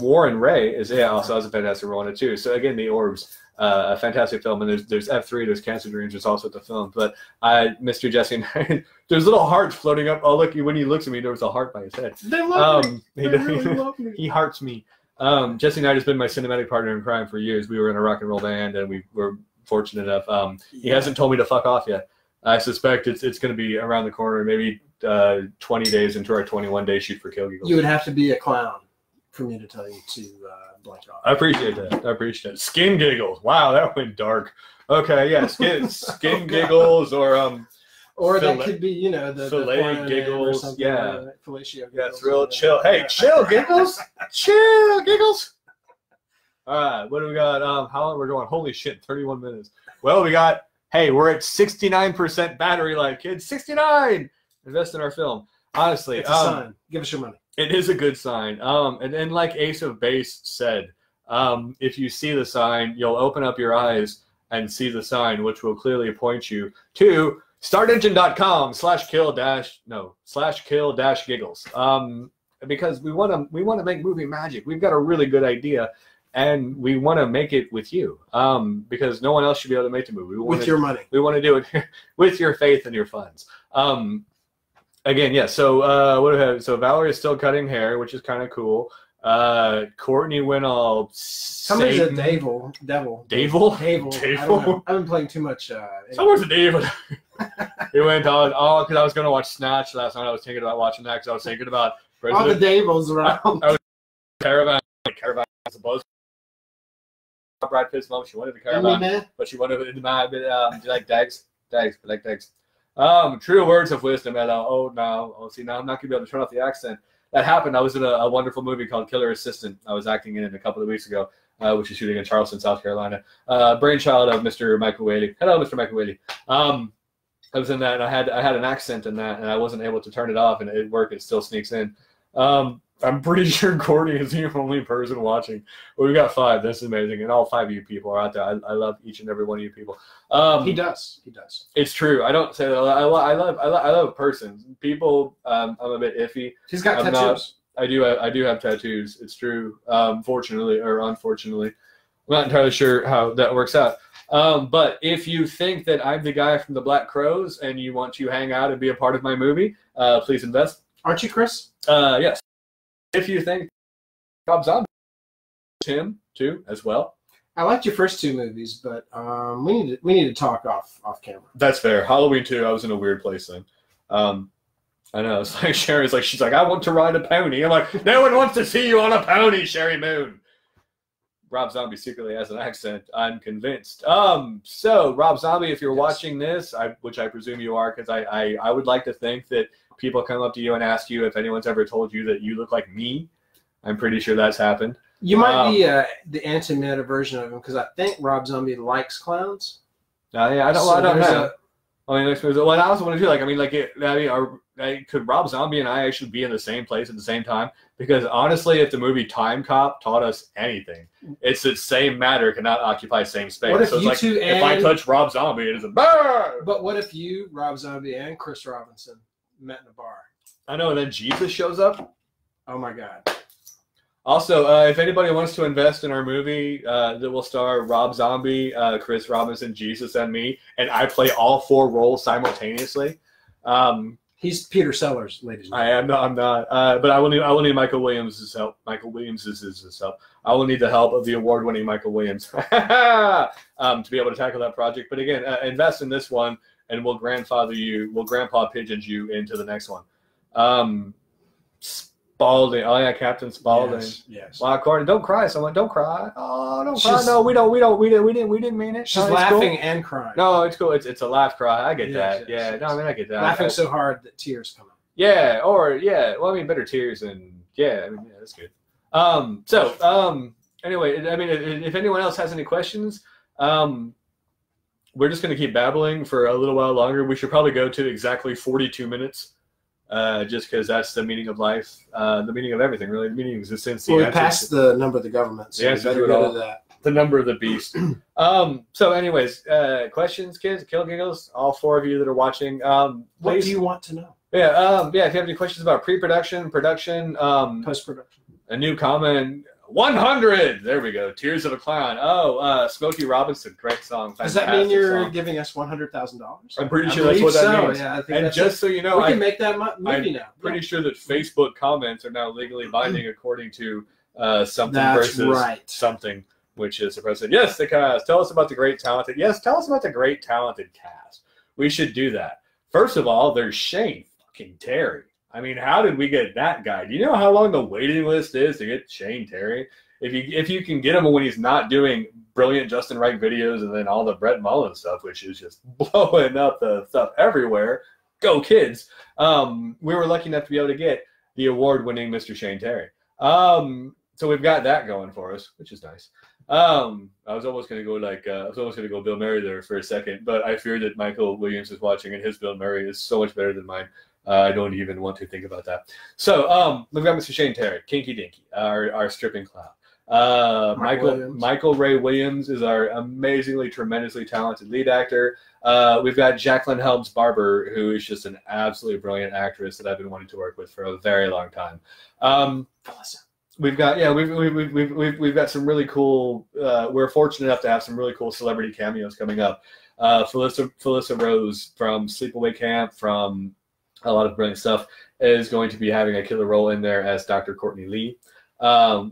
Warren Ray also has a fantastic role in it too. So again, The Orbs, a fantastic film, and there's F3, there's Cancer Dreams, there's also the film. But Mr. Jesse Knight, there's little hearts floating up. Oh, look, when he looks at me, there was a heart by his head. They love me. They really love me. He hearts me. Jesse Knight has been my cinematic partner in crime for years. We were in a rock and roll band, and we were fortunate enough. He hasn't told me to fuck off yet. I suspect it's going to be around the corner, maybe 20 days into our 21-day shoot for Kill Giggles. You would have to be a clown for me to tell you to blank off. I appreciate that. Skin Giggles. Wow, that went dark. Okay, yeah, skin Giggles, or that could be, the fillet Giggles. Or yeah, fellatio Giggles. Yeah, thrill, chill. Hey, chill, Giggles. Chill, Giggles. All right, what do we got? How long we're going? Holy shit, 31 minutes. Well, we're at 69% battery life, kids. 69. Invest in our film. Honestly, it's a sign. Give us your money. It is a good sign. And then, like Ace of Base said, if you see the sign, you'll open up your eyes and see the sign, which will clearly point you to startengine.com/kill-giggles. Because we want to make movie magic. We've got a really good idea, and we want to make it with you. Because no one else should be able to make the movie. With your money. We want to do it with your faith and your funds. Again, yeah. So what do we have? So Valerie is still cutting hair, which is kind of cool. Courtney went all. Somebody's a devil. Devil. I've been playing too much. Someone's a devil. He went on because I was going to watch Snatch last night. I was thinking about watching that because I was thinking about all the devils around. I was Caravan is a buzz. Brad Pitt's mom. She wanted the Caravan, but she wanted it in my. Do you like Dags? Dags, but like Dags. True words of wisdom, Ella. Oh, no. Oh, see, now I'm not going to be able to turn off the accent. That happened. I was in a wonderful movie called Killer Assistant. I was acting in it a couple of weeks ago, which is shooting in Charleston, South Carolina. Brainchild of Mr. Michael Whaley. Hello, Mr. Michael Whaley. I was in that, and I had an accent in that, and I wasn't able to turn it off, and it worked. It still sneaks in. I'm pretty sure Courtney is the only person watching. Well, we got 5. This is amazing, and all 5 of you people are out there. I love each and every one of you people. He does. It's true. I don't say that. I love persons. People. I'm a bit iffy. He's got tattoos. I do have tattoos. It's true. Fortunately or unfortunately, I'm not entirely sure how that works out. But if you think that I'm the guy from the Black Crows and you want to hang out and be a part of my movie, please invest. Aren't you, Chris? Yes. If you think Rob Zombie, him too as well. I liked your first 2 movies, but we need to talk off camera. That's fair. Halloween 2, I was in a weird place then. I know. It's like Sherry's like, she's like, I want to ride a pony. I'm like, no one wants to see you on a pony, Sherry Moon. Rob Zombie secretly has an accent. I'm convinced. So Rob Zombie, if you're watching this, which I presume you are, because I would like to think that people come up to you and ask you if anyone's ever told you that you look like me. I'm pretty sure that's happened. You might be the anti-meta version of him, because I think Rob Zombie likes clowns. Yeah, I don't know. I mean, what I also want to do, like, I mean, like, could Rob Zombie and I actually be in the same place at the same time? Because honestly, if the movie Time Cop taught us anything, it's the same matter cannot occupy same space. What if so it's you like, two if I touch Rob Zombie, it is a burn. But what if you, Rob Zombie, and Chris Robinson met in a bar? I know, and then Jesus shows up. Oh my God. Also, if anybody wants to invest in our movie that will star Rob Zombie, Chris Robinson, Jesus, and me, and I play all 4 roles simultaneously. He's Peter Sellers, ladies and gentlemen. I'm not. But I will need Michael Williams' help. Michael Williams is his help. I will need the help of the award-winning Michael Williams to be able to tackle that project. But again, invest in this one, and we'll grandpa pigeons you into the next one. Spalding. Oh yeah, Captain Spalding. Yes. Wow, Courtney, don't cry. Someone, don't cry. Oh, don't cry. No, we didn't mean it. She's laughing and crying. No, it's cool. It's a laugh cry. I get that. Yes. No, I mean I get that. Laughing so hard that tears come out. Yeah, well, I mean better tears and that's good. Anyway, I mean if anyone else has any questions, we're just gonna keep babbling for a little while longer. We should probably go to exactly 42 minutes. Just because that's the meaning of life, the meaning of everything, really, the meaning of existence. Well, we passed the number of the government, so we better go to that. The number of the beast. So anyways, questions, kids, Kill Giggles, all 4 of you that are watching. What do you want to know? Yeah, if you have any questions about pre-production, production, post-production, a new comment, 100. There we go. Tears of a Clown. Oh, Smokey Robinson, great song. Does that mean you're giving us $100,000? I'm pretty sure that's what that means. Yeah, I think and just so you know, we can make that movie now. I'm pretty sure that Facebook comments are now legally binding according to something that's versus something, which is the president. Yes, the cast. Tell us about the great talented. Yes, tell us about the great talented cast. We should do that. First of all, there's Shane fucking Terry. I mean, how did we get that guy? Do you know how long the waiting list is to get Shane Terry? If you can get him when he's not doing brilliant Justin Wright videos and then all the Brett Mullen stuff, which is just blowing up the stuff everywhere, go kids. We were lucky enough to be able to get the award-winning Mr. Shane Terry. So we've got that going for us, which is nice. I was almost going to go Bill Murray there for a second, but I fear that Michael Williams is watching and his Bill Murray is so much better than mine. I don't even want to think about that. So we've got Mr. Shane Terry, Kinky Dinky, our stripping clown. Michael Ray Williams is our amazingly, tremendously talented lead actor. We've got Jacqueline Helms Barber, who is just an absolutely brilliant actress that I've been wanting to work with for a very long time. We've got we've got some really cool. We're fortunate enough to have some really cool celebrity cameos coming up. Felissa Rose from Sleepaway Camp, from a lot of brilliant stuff, is going to be having a killer role in there as Dr. Courtney Lee.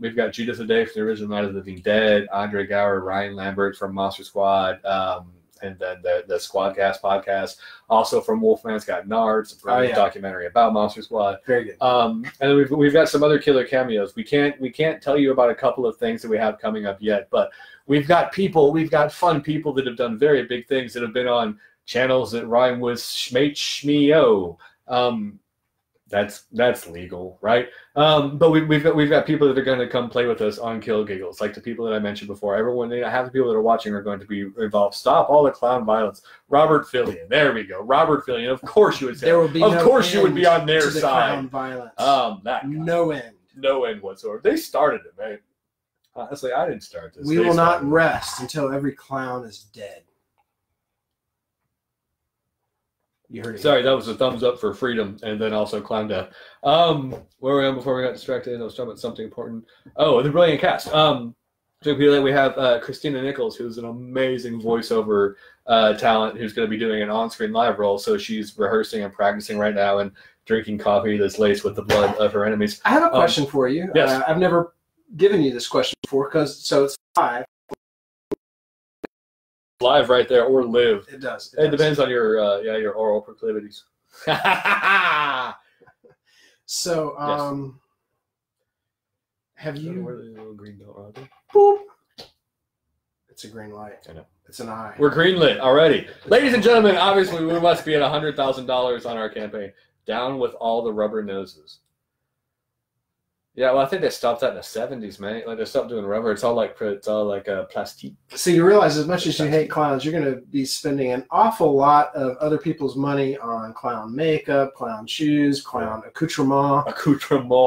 We've got Judith O'Day from the original Night of the Living Dead, Andre Gower, Ryan Lambert from Monster Squad, and then the Squadcast podcast, also from Wolfman's Got Nards, a documentary about Monster Squad. Very good. And then we've got some other killer cameos. We can't tell you about a couple of things that we have coming up yet, but we've got fun people that have done very big things, that have been on channels that rhyme with Schmate Schmeo. That's legal, right? But we've got people that are going to come play with us on Kill Giggles, like the people that I mentioned before. Half the people that are watching are going to be involved. Stop all the clown violence. Robert Fillion, there we go. Robert Fillion. Of course you would say. There will be of course you would be on their side. Clown violence. That guy. No end whatsoever. They started it, man. Honestly, I didn't start this. We will not rest until every clown is dead. You heard it. Sorry, that was a thumbs up for freedom, and then also clown death. Where were we on before we got distracted? I was talking about something important. Oh, the brilliant cast. So we have Christina Nichols, who's an amazing voiceover talent, who's going to be doing an on-screen live role. So she's rehearsing and practicing right now and drinking coffee that's laced with the blood of her enemies. I have a question for you. Yes. I've never given you this question before, so it's live. Live right there, or live. It does. It depends on your oral proclivities. So, Yes. Have you? Where the little green belt are there? Boop. It's a green light. I know. It's an eye. We're greenlit already, ladies and gentlemen. Obviously, we must be at $100,000 on our campaign. Down with all the rubber noses. Yeah, well, I think they stopped that in the 70s, man. Like, they stopped doing rubber. It's all like plastique. So you realize, as much as you hate clowns, you're going to be spending an awful lot of other people's money on clown makeup, clown shoes, clown accoutrement.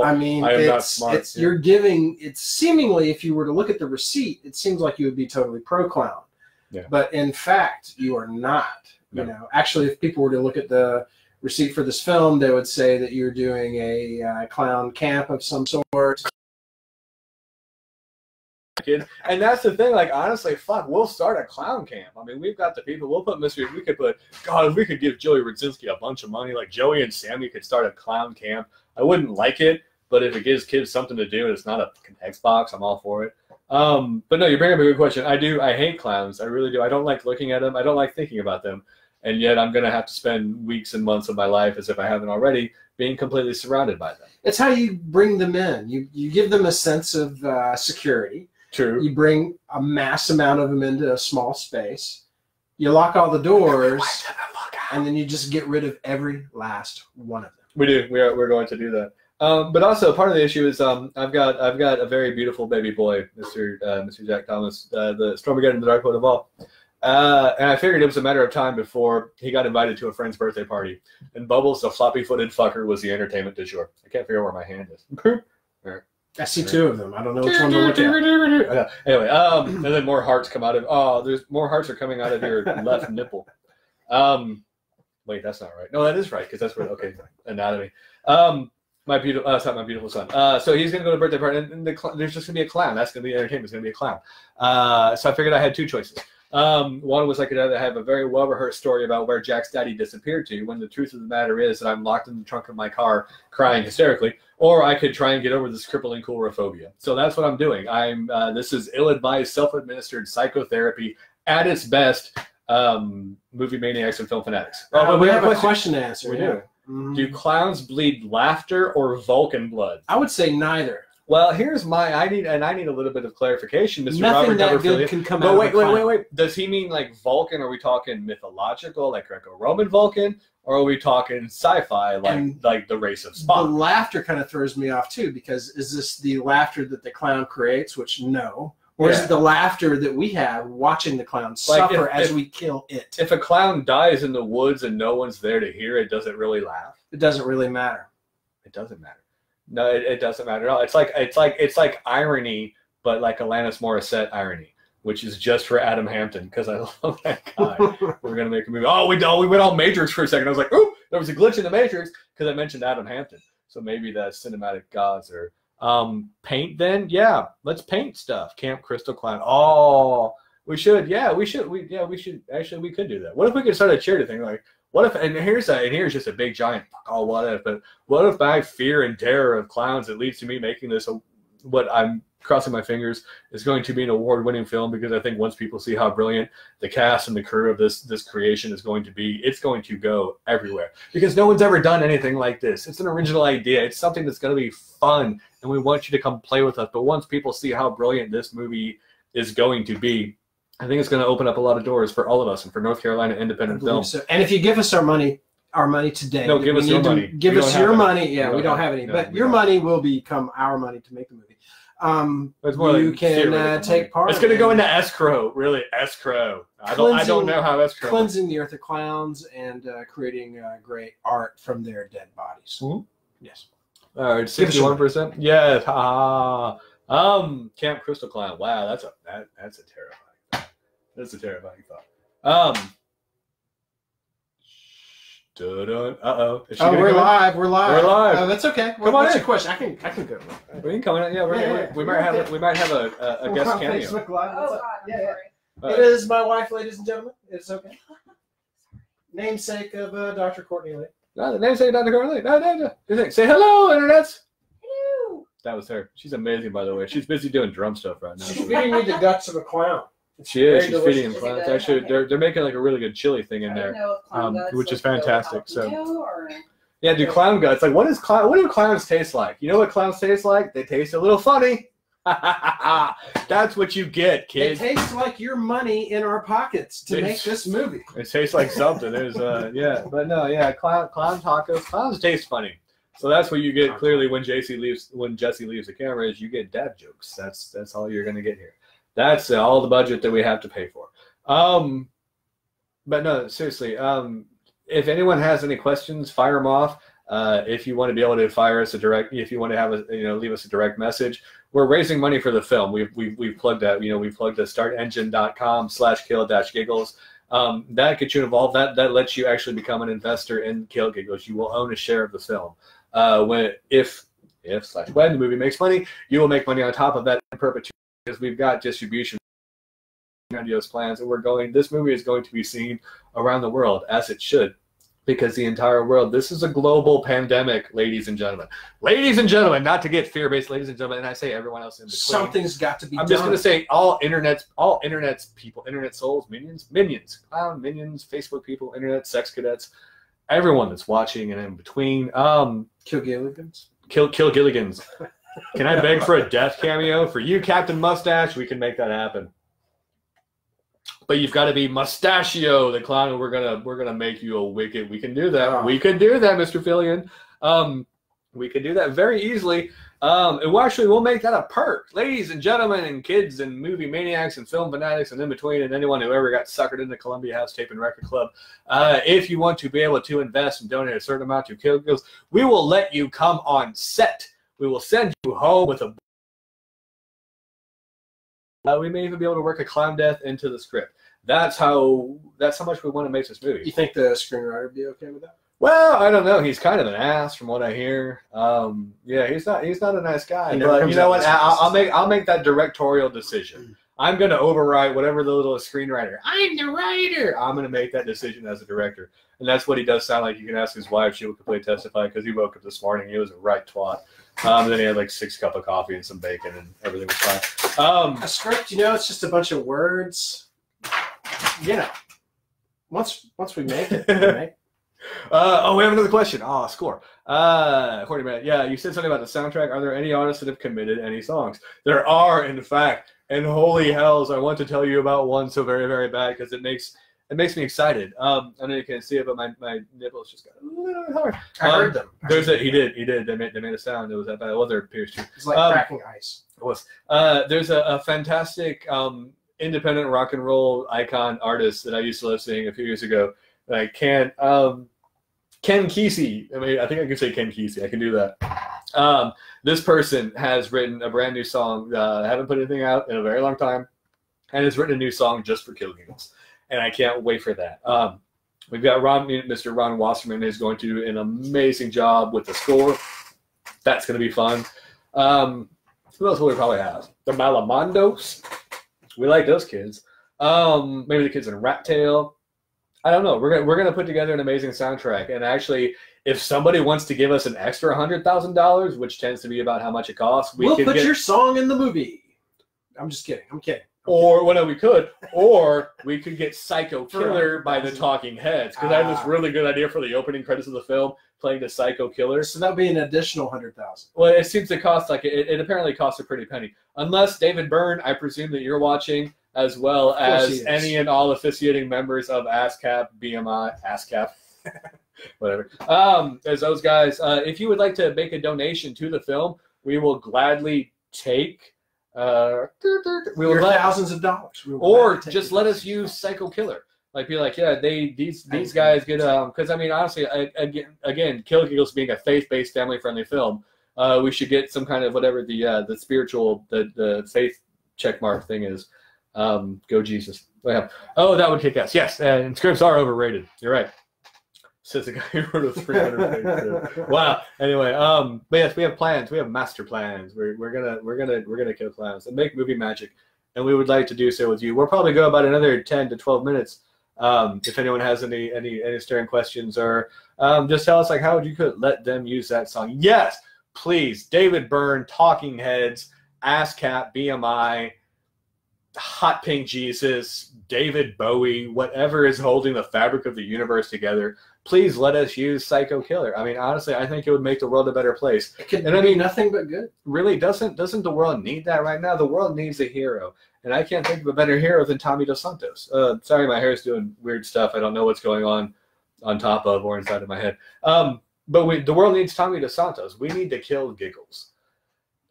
I mean, I am not smart. You're giving. It's seemingly, if you were to look at the receipt, it seems like you would be totally pro clown. Yeah. But in fact, you are not. No. You know, actually, if people were to look at the receipt for this film, they would say that you're doing a clown camp of some sort. And that's the thing, like, honestly, fuck, we'll start a clown camp. I mean, we've got the people, we'll put mystery, we could put, God, if we could give Joey Rudzinski a bunch of money, like Joey and Sammy could start a clown camp. I wouldn't like it, but if it gives kids something to do and it's not a Xbox, I'm all for it. But no, you bring up a good question. I hate clowns. I really do. I don't like looking at them. I don't like thinking about them. And yet I'm going to have to spend weeks and months of my life, as if I haven't already, being completely surrounded by them. It's how you bring them in. You give them a sense of security. True. You bring a mass amount of them into a small space. You lock all the doors, and then you just get rid of every last one of them. We do. We're going to do that. But also part of the issue is I've got a very beautiful baby boy, Mr. Jack Thomas, the Stormageddon, the Dark Lord of all. And I figured it was a matter of time before he got invited to a friend's birthday party. And Bubbles, the floppy-footed fucker, was the entertainment du jour. I can't figure out where my hand is. I see two of them. I don't know which one to look at. Anyway, and then more hearts come out of. Oh, there's more hearts are coming out of your left nipple. Wait, that's not right. No, that is right, because that's where. Okay, anatomy. My beautiful. That's not my beautiful son. So he's gonna go to a birthday party, and there's just gonna be a clown. That's gonna be entertainment. It's gonna be a clown. So I figured I had two choices. One was I could either have a very well-rehearsed story about where Jack's daddy disappeared to, when the truth of the matter is that I'm locked in the trunk of my car crying hysterically, or I could try and get over this crippling coulrophobia. So that's what I'm doing. This is ill-advised, self-administered psychotherapy at its best. Movie maniacs and film fanatics. But we have a question to answer. We do. Mm-hmm. Do clowns bleed laughter or Vulcan blood? I would say neither. Well, here's I need a little bit of clarification, Mr. Nothing Robert that good can come out. Wait. Does he mean like Vulcan? Are we talking mythological, like Greco-Roman Vulcan, or are we talking sci-fi, like the race of Spock? The laughter kind of throws me off too, because is this the laughter that the clown creates? Which no. Or is it the laughter that we have watching the clown suffer as we kill it? If a clown dies in the woods and no one's there to hear it, does it really laugh? It doesn't really matter. It doesn't matter. No, it doesn't matter at all. It's like irony, but like Alanis Morissette irony, which is just for Adam Hampton, because I love that guy. We're gonna make a movie. Oh, we went all Matrix for a second. I was like, oh, there was a glitch in the Matrix because I mentioned Adam Hampton. So maybe the cinematic gods are paint. Then yeah, let's paint stuff. Camp Crystal Clown. Oh, we should. Yeah, we should. We should. Actually, we could do that. What if we could start a charity thing like? What if, and here's just a big giant, oh, what if, but what if my fear and terror of clowns that leads to me making this, what I'm crossing my fingers, is going to be an award-winning film, because I think once people see how brilliant the cast and the crew of this creation is going to be, it's going to go everywhere. Because no one's ever done anything like this. It's an original idea. It's something that's going to be fun, and we want you to come play with us. But once people see how brilliant this movie is going to be, I think it's going to open up a lot of doors for all of us and for North Carolina independent film. So. And if you give us our money today. No, give us your money. Give us your money. Yeah, we don't have any. But your money will become our money to make the movie. It's more you can take part. It's going to go into escrow, really, escrow. I don't know how escrow. Cleansing the earth of clowns and creating great art from their dead bodies. Mm-hmm. Yes. All right, 61%. Yes. Camp Crystal Clown. Wow, that's a terrifying. That's a terrifying thought. Uh-oh. We're live. We're live. Oh, that's okay. What's in. your question? I can go. We can come in. Yeah, we might have a guest cameo. Facebook Live. Oh, God, yeah. It is my wife, ladies and gentlemen. It's okay. Namesake of Dr. Courtney Lee. No, the namesake of Dr. Courtney Lee. No. Say hello, internets. Hello. That was her. She's amazing, by the way. She's busy doing drum stuff right now. She's feeding me the guts of a clown. She is. She's feeding him clowns. Actually, they're making like a really good chili thing in there, which is fantastic. So, yeah, do clown guts. Like, what do clowns taste like? You know what clowns taste like? They taste a little funny. That's what you get, kid. It tastes like your money in our pockets to make this movie. It tastes like something. There's clown tacos. Clowns taste funny. So that's what you get clearly when Jesse leaves the camera is you get dad jokes. That's all you're gonna get here. That's all the budget that we have to pay for. But no, seriously. If anyone has any questions, fire them off. If you want to be able to fire us if you want to have leave us a direct message. We're raising money for the film. We've plugged that. We've plugged the startengine.com/kill-giggles. That gets you involved. That lets you actually become an investor in Kill Giggles. You will own a share of the film. If when the movie makes money, you will make money on top of that in perpetuity, because we've got distribution grandiose plans, and this movie is going to be seen around the world, as it should, because the entire world, this is a global pandemic, ladies and gentlemen, not to get fear-based, ladies and gentlemen, and I say everyone else in between. Something's got to be done. I'm just going to say all internet's people, internet souls, minions, clown minions, Facebook people, internet sex cadets, everyone that's watching and in between. Kill Gilligans. Kill Gilligans. Can I beg for a death cameo for you, Captain Mustache? We can make that happen. But you've got to be Mustachio, the clown, and we're gonna make you a wicked. We can do that. Oh. We can do that, Mr. Fillion. We can do that very easily. And we'll make that a perk, ladies and gentlemen, and kids, and movie maniacs, and film fanatics, and in between, and anyone who ever got suckered into Columbia House Tape and Record Club. If you want to be able to invest and donate a certain amount to Kill Giggles, we will let you come on set. We will send you home with a. We may even be able to work a clown death into the script. That's how much we want to make this movie. You think the screenwriter would be okay with that? Well, I don't know. He's kind of an ass, from what I hear. Yeah, he's not a nice guy. But you know what? I'll make that directorial decision. I'm going to override whatever the little screenwriter. I'm the writer. I'm going to make that decision as a director, and that's what he does sound like. You can ask his wife; she will completely testify, because he woke up this morning. He was a right twat. Then he had like 6 cups of coffee and some bacon, and everything was fine. A script, it's just a bunch of words. Once we make it, we make it. We have another question. Score. According to Matt, yeah, you said something about the soundtrack. Are there any artists that have committed any songs? There are, in fact, and holy hells, I want to tell you about one so very, very bad, because it makes me excited. I know you can't see it, but my nipples just got a little hard. I heard them. He did. They made a sound. It was that bad. Well, they're pierced too. It's like cracking ice. It was. There's a fantastic independent rock and roll icon artist that I used to love seeing a few years ago. Ken Kesey. I think I can say Ken Kesey. I can do that. This person has written a brand new song. I haven't put anything out in a very long time, and has written a new song just for Kill Giggles. And I can't wait for that. We've got Mr. Ron Wasserman, who's going to do an amazing job with the score. That's going to be fun. Who else will we probably have? The Malamandos. We like those kids. Maybe the kids in Rat Tail. I don't know. We're gonna put together an amazing soundtrack. And actually, if somebody wants to give us an extra $100,000, which tends to be about how much it costs, we'll put your song in the movie. I'm just kidding. I'm kidding. We could get Psycho Killer by the Talking Heads, because I have this really good idea for the opening credits of the film, playing the Psycho Killer. So that would be an additional $100,000. Well, it seems to cost it apparently costs a pretty penny. Unless David Byrne, I presume that you're watching, as well as any and all officiating members of ASCAP, BMI, ASCAP, whatever. As those guys, if you would like to make a donation to the film, we will gladly take. We will thousands of dollars, or just let us use Psycho Killer. Be like, yeah, these guys get because honestly, again, Kill Giggles being a faith-based, family-friendly film, we should get some kind of whatever the spiritual the faith checkmark thing is. Go Jesus. That would kick ass. Yes, and scripts are overrated. You're right. Says the guy who wrote a 300 page. Wow. Anyway, but yes, we have plans. We have master plans. We're gonna kill clowns and make movie magic, and we would like to do so with you. We'll probably go about another 10 to 12 minutes. If anyone has any stirring questions, or just tell us how would you let them use that song. Yes, please. David Byrne, Talking Heads, ASCAP, BMI, Hot Pink Jesus, David Bowie, whatever is holding the fabric of the universe together, please let us use Psycho Killer. Honestly, I think it would make the world a better place. It could be nothing but good. Really, doesn't the world need that right now? The world needs a hero. And I can't think of a better hero than Tommy Dos Santos. Sorry, my hair is doing weird stuff. I don't know what's going on top of or inside of my head. But the world needs Tommy DeSantos. We need to kill Giggles.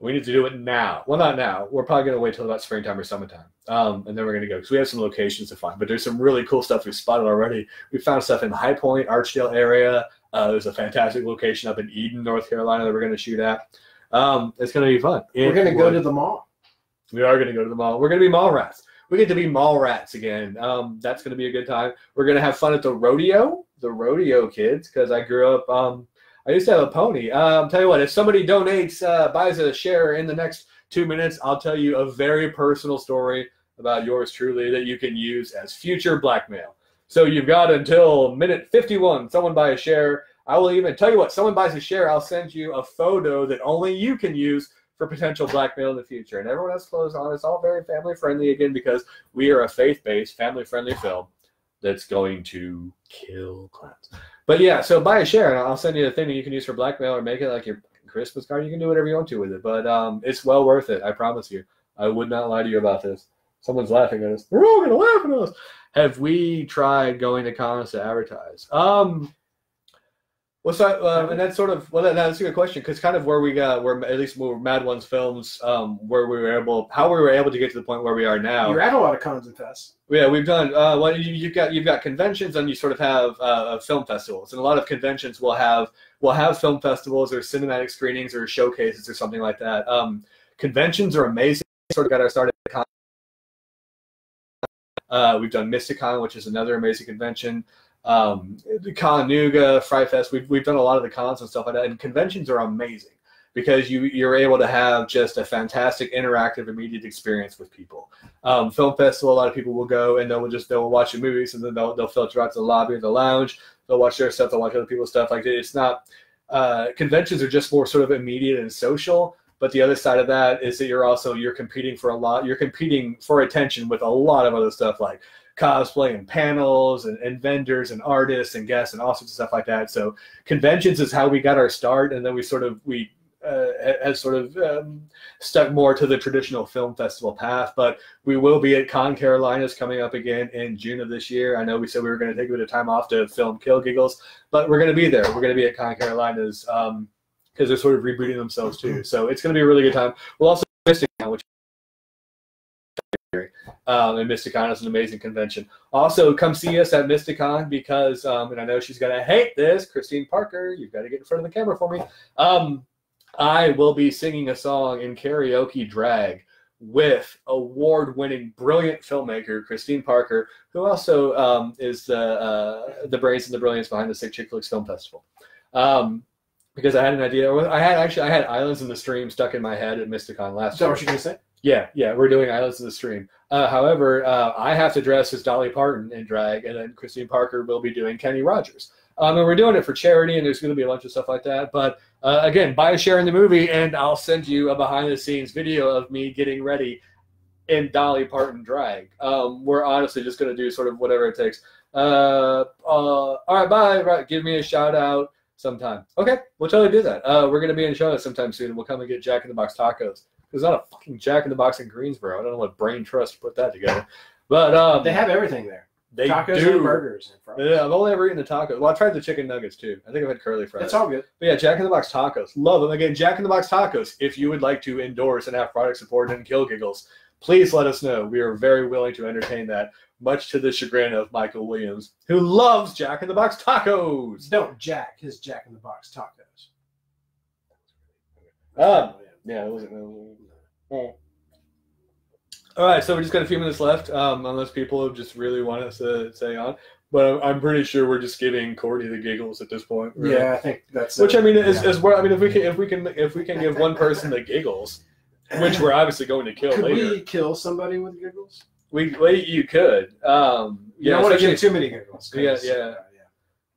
We need to do it now. Well, not now. We're probably going to wait till about springtime or summertime. And then we're going to go. Because we have some locations to find. But there's some really cool stuff we've spotted already. We found stuff in High Point, Archdale area. There's a fantastic location up in Eden, North Carolina that we're going to shoot at. It's going to be fun. We're going to go to the mall. We are going to go to the mall. We're going to be mall rats. We get to be mall rats again. That's going to be a good time. We're going to have fun at the rodeo kids, because I grew up I used to have a pony. I'll tell you what, if somebody donates, buys a share in the next 2 minutes, I'll tell you a very personal story about yours truly that you can use as future blackmail. So you've got until minute 51, someone buy a share. I will even tell you what, someone buys a share, I'll send you a photo that only you can use for potential blackmail in the future. And everyone has clothes on. It's all very family friendly again, because we are a faith-based, family friendly film that's going to kill clowns. But yeah, so buy a share, and I'll send you the thing that you can use for blackmail, or make it like your Christmas card. You can do whatever you want to with it, but it's well worth it. I promise you. I would not lie to you about this. Someone's laughing at us. They're all gonna laugh at us. Have we tried going to cons to advertise? What's that? And that's sort of, well, that's a good question, because kind of where at least where Mad One's films, how we were able to get to the point where we are now. You're at a lot of cons and fests. Yeah, we've done. Well, you've got conventions, and you sort of have film festivals, and a lot of conventions will have film festivals or cinematic screenings or showcases or something like that. Conventions are amazing. Sort of got our start at con. We've done Mysticon, which is another amazing convention. Connuga, Fry Fest, we've done a lot of the cons and stuff like that, and conventions are amazing because you're able to have just a fantastic interactive immediate experience with people. Film festival, a lot of people will go and they'll watch the movies, and then they'll filter out to the lobby or the lounge, they'll watch their stuff, they'll watch other people's stuff. Like, it's not conventions are just more sort of immediate and social. But the other side of that is that you're competing for attention with a lot of other stuff, like cosplay and panels and vendors and artists and guests and all sorts of stuff like that. So conventions is how we got our start, and then we has stuck more to the traditional film festival path. But we will be at Con Carolinas coming up again in June of this year. I know we said we were going to take a bit of time off to film Kill Giggles, but we're going to be there. We're going to be at Con Carolinas because they're sort of rebooting themselves too. So it's going to be a really good time. We'll also do Mysticon, which and Mysticon is an amazing convention. Also, come see us at Mysticon because, and I know she's going to hate this, Christine Parker, you've got to get in front of the camera for me. I will be singing a song in karaoke drag with award-winning, brilliant filmmaker Christine Parker, who also is the brains and the brilliance behind the Sick Chick Flicks Film Festival. Because I had an idea. I had Islands in the Stream stuck in my head at Mysticon last year. Is that what you're going to say? Yeah, we're doing Islands in the Stream. However, I have to dress as Dolly Parton in drag, and then Christine Parker will be doing Kenny Rogers. And we're doing it for charity, and there's going to be a bunch of stuff like that. But again, buy a share in the movie, and I'll send you a behind-the-scenes video of me getting ready in Dolly Parton drag. We're honestly just going to do sort of whatever it takes. All right, bye. Right, give me a shout-out sometime. Okay, we'll totally do that. We're going to be in show sometime soon, and we'll come and get Jack in the Box tacos. There's not a fucking Jack in the Box in Greensboro. I don't know what brain trust put that together. But they have everything there. They tacos do. And burgers. Yeah, I've only ever eaten the tacos. Well, I tried the chicken nuggets too. I think I've had curly fries. It's all good. But yeah, Jack in the Box tacos. Love them. Again, Jack in the Box tacos. If you would like to endorse and have product support and Kill Giggles, please let us know. We are very willing to entertain that, much to the chagrin of Michael Williams, who loves Jack in the Box tacos. Don't jack his Jack in the Box tacos. Yeah, it wasn't. Oh. All right, so we just got a few minutes left, unless people just really want us to stay on. But I'm pretty sure we're just giving Cordy the giggles at this point. Right? Yeah, I think that's. Which I mean is where I mean if we can give one person the giggles, which we're obviously going to kill could later. Could we kill somebody with giggles? You could. You don't want to give too many giggles. Yeah.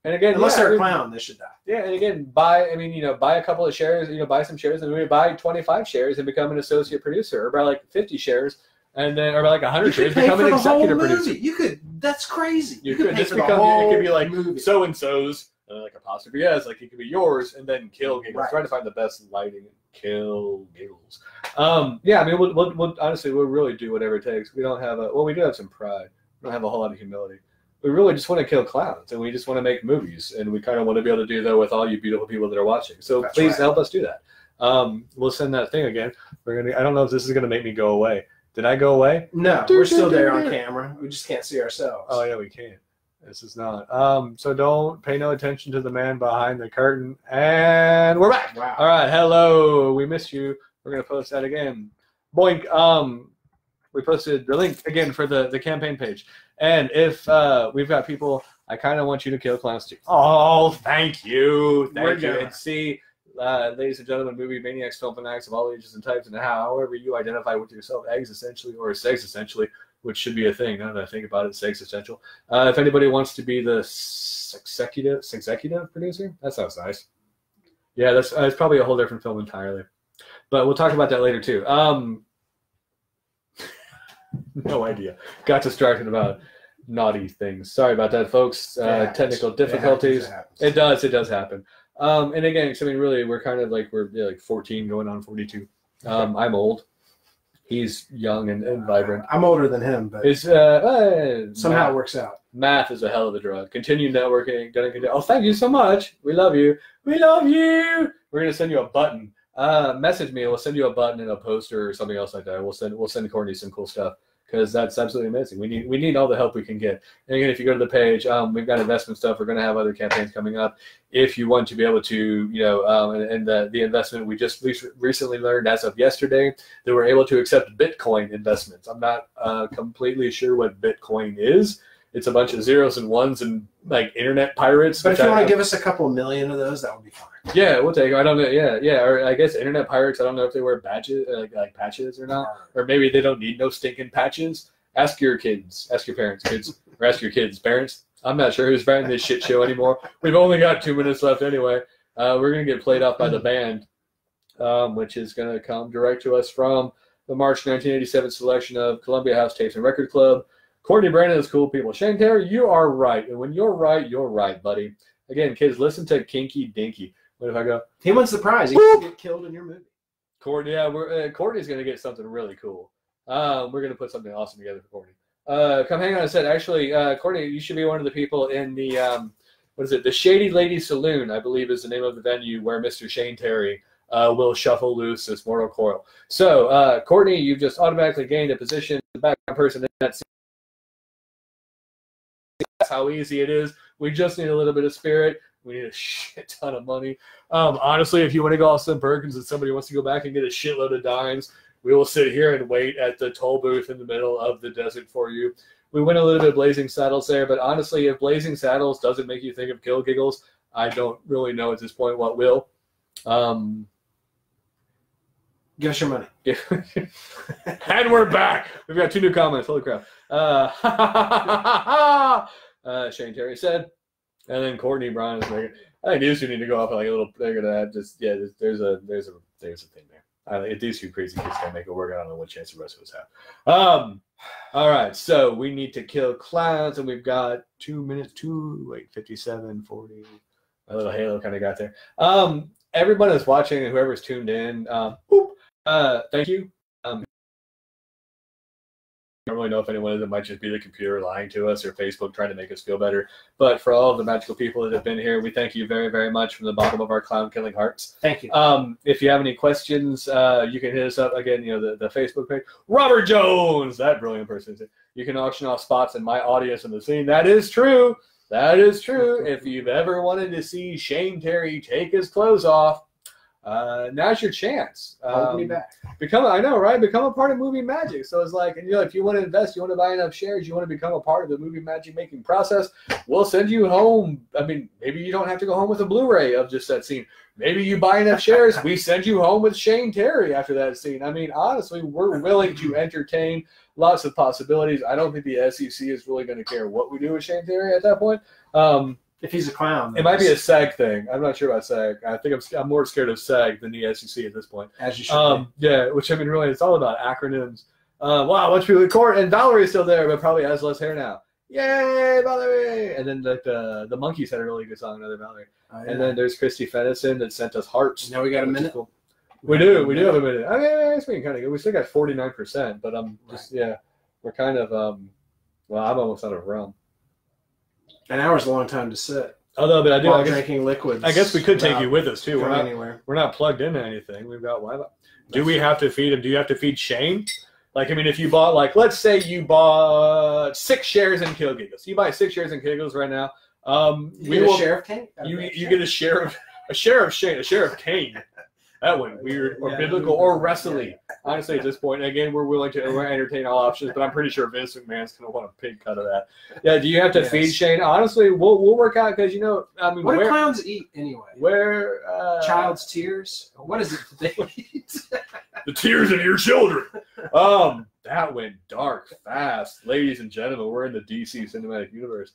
And again, unless they're a clown, they should die. Yeah, and again, buy a couple of shares, buy some shares, and maybe buy 25 shares and become an associate producer, or buy like 50 shares, and then, or buy like 100 shares, become an executive producer. You could. That's crazy. You could just become. It could be like so and so's, like apostrophe s, like it could be yours, and then Kill Giggles. Right. Try to find the best lighting and Kill Giggles. Yeah, I mean, we'll honestly we'll really do whatever it takes. We don't have we do have some pride. We don't have a whole lot of humility. we really just want to kill clowns, and we just want to make movies, and we kind of want to be able to do that with all you beautiful people that are watching. So please help us do that. We'll send that thing again. I don't know if this is gonna make me go away. Did I go away? No, we're still there on camera. We just can't see ourselves. Oh yeah, we can't. This is not. So don't pay no attention to the man behind the curtain. And we're back. Wow. All right. Hello. We missed you. We're gonna post that again. Boink. We posted the link again for the campaign page. And if we've got people, I kind of want you to kill clowns too. Oh, thank you. Thank you. And see. Ladies and gentlemen, movie maniacs, film fanatics of all ages and types, and however you identify with yourself, eggs essentially, or sex essentially, which should be a thing now that I think about it, sex essential. If anybody wants to be the executive producer, that sounds nice. Yeah, that's probably a whole different film entirely. But we'll talk about that later too. No idea. Got distracted about naughty things. Sorry about that, folks. Technical difficulties. It does happen. And again, I mean, really, we're kind of like, we're like 14 going on 42. I'm old. He's young and vibrant. I'm older than him, but it's, somehow it works out. Math is a hell of a drug. Continue networking. Oh, thank you so much. We love you. We love you. We're going to send you a button. Message me. We'll send you a button and a poster or something else like that. We'll send Courtney some cool stuff, because that's absolutely amazing. We need all the help we can get. And again, if you go to the page, we've got investment stuff. We're going to have other campaigns coming up. If you want to be able to, the investment, we just recently learned as of yesterday that we're able to accept Bitcoin investments. I'm not completely sure what Bitcoin is. It's a bunch of zeros and ones and like internet pirates. But if you want to give us a couple million of those, that would be fine. Yeah, we'll take it. I don't know. Yeah. Or I guess internet pirates. I don't know if they wear badges, like patches or not, or maybe they don't need no stinking patches. Ask your kids. Ask your parents, kids, or ask your kids' parents. I'm not sure who's running this shit show anymore. We've only got 2 minutes left anyway. We're gonna get played off by the band, which is gonna come direct to us from the March 1987 selection of Columbia House Tapes and Record Club. Courtney Brandon is cool people. Shane Terry, you are right. And when you're right, buddy. Again, kids, listen to Kinky Dinky. What if I go? He wins the prize. He can get killed in your movie. Courtney, yeah, Courtney's going to get something really cool. We're going to put something awesome together for Courtney. Come hang on a sec. Actually, Courtney, you should be one of the people in the, the Shady Lady Saloon, I believe is the name of the venue where Mr. Shane Terry will shuffle loose this mortal coil. So, Courtney, you've just automatically gained a position, the background person in that scene. That's how easy it is. We just need a little bit of spirit. We need a shit ton of money. Honestly, if you want to go Austin Perkins and somebody wants to go back and get a shitload of dimes, we will sit here and wait at the toll booth in the middle of the desert for you. We went a little bit Blazing Saddles there, but honestly, if Blazing Saddles doesn't make you think of Kill Giggles, I don't really know at this point what will. Give us your money. And we're back. We've got 2 new comments. Holy crap. Shane Terry said. And then Courtney Brown is making. I think these two need to go off like a little bigger than that. Just there's a thing there. These two crazy kids can make it work. I don't know what chance the rest of us have. All right, so we need to kill clowns, and we've got 2 minutes. 57, 40. My little Halo kind of got there. Everyone that's watching and whoever's tuned in, thank you. I don't really know if anyone of them might just be the computer lying to us or Facebook trying to make us feel better. But for all of the magical people that have been here, we thank you very, very much from the bottom of our clown-killing hearts. Thank you. If you have any questions, you can hit us up again. The Facebook page. Robert Jones, that brilliant person. You can auction off spots in my audience in the scene. That is true. That is true. If you've ever wanted to see Shane Terry take his clothes off, now's your chance. Hold me back. I know, right? Become a part of movie magic. So it's like, if you want to invest, you want to buy enough shares, you want to become a part of the movie magic making process, we'll send you home. I mean, maybe you don't have to go home with a Blu-ray of just that scene. Maybe you buy enough shares, we send you home with Shane Terry after that scene. I mean, honestly, we're willing to entertain lots of possibilities. I don't think the SEC is really going to care what we do with Shane Terry at that point. If he's a clown. It might be a SAG thing. I'm not sure about SAG. I think I'm more scared of SAG than the SEC at this point. As you should be. Yeah, which, I mean, really, it's all about acronyms. Wow, a bunch of people in court, and Valerie's still there, but probably has less hair now. Yay, Valerie! And then the Monkeys had a really good song, another Valerie. Oh, yeah. And then there's Christy Fennison that sent us hearts. Now we got a minute. Cool. We do have a minute. I mean, it's been kind of good. We still got 49%, but we're kind of, well, I'm almost out of rum. An hour's a long time to sit. Although, but I do. While drinking liquids. I guess we could take you with us too. We're not plugged into anything. We've got Wi-Fi. Do we have to feed him? Do you have to feed Shane? Like, I mean, if you bought, like, let's say you bought 6 shares in Kill Giggles. You buy 6 shares in Kill Giggles right now. You get a share of Kane? You get a share of Shane, a share of Kane. That went weird, or biblical, or wrestling. Honestly, at this point, again, we're entertain all options, but I'm pretty sure Vince McMahon's going to want a big cut of that. Yeah, do you have to feed Shane? Honestly, we'll work out, because, you know, I mean, what do clowns eat anyway? Child's tears? What is it that they eat? The tears of your children. That went dark fast. Ladies and gentlemen, we're in the DC cinematic universe.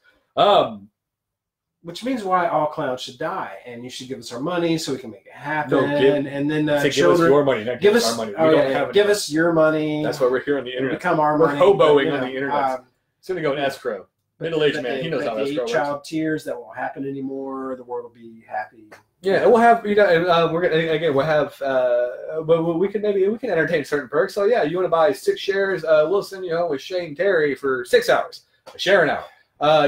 Which means why all clowns should die, and you should give us our money so we can make it happen. No, and then give us your money, not give us our money. Give us your money. That's why we're here on the internet. Become our money. We're hoboing on the internet. It's going to go in escro. Middle-aged man, he knows how escrow works. Child tears, that won't happen anymore. The world will be happy. Yeah, we'll have, you know, we're gonna, again, we'll have, but we can entertain certain perks. So yeah, you want to buy 6 shares? We'll send you home with Shane Terry for 6 hours, a share an hour.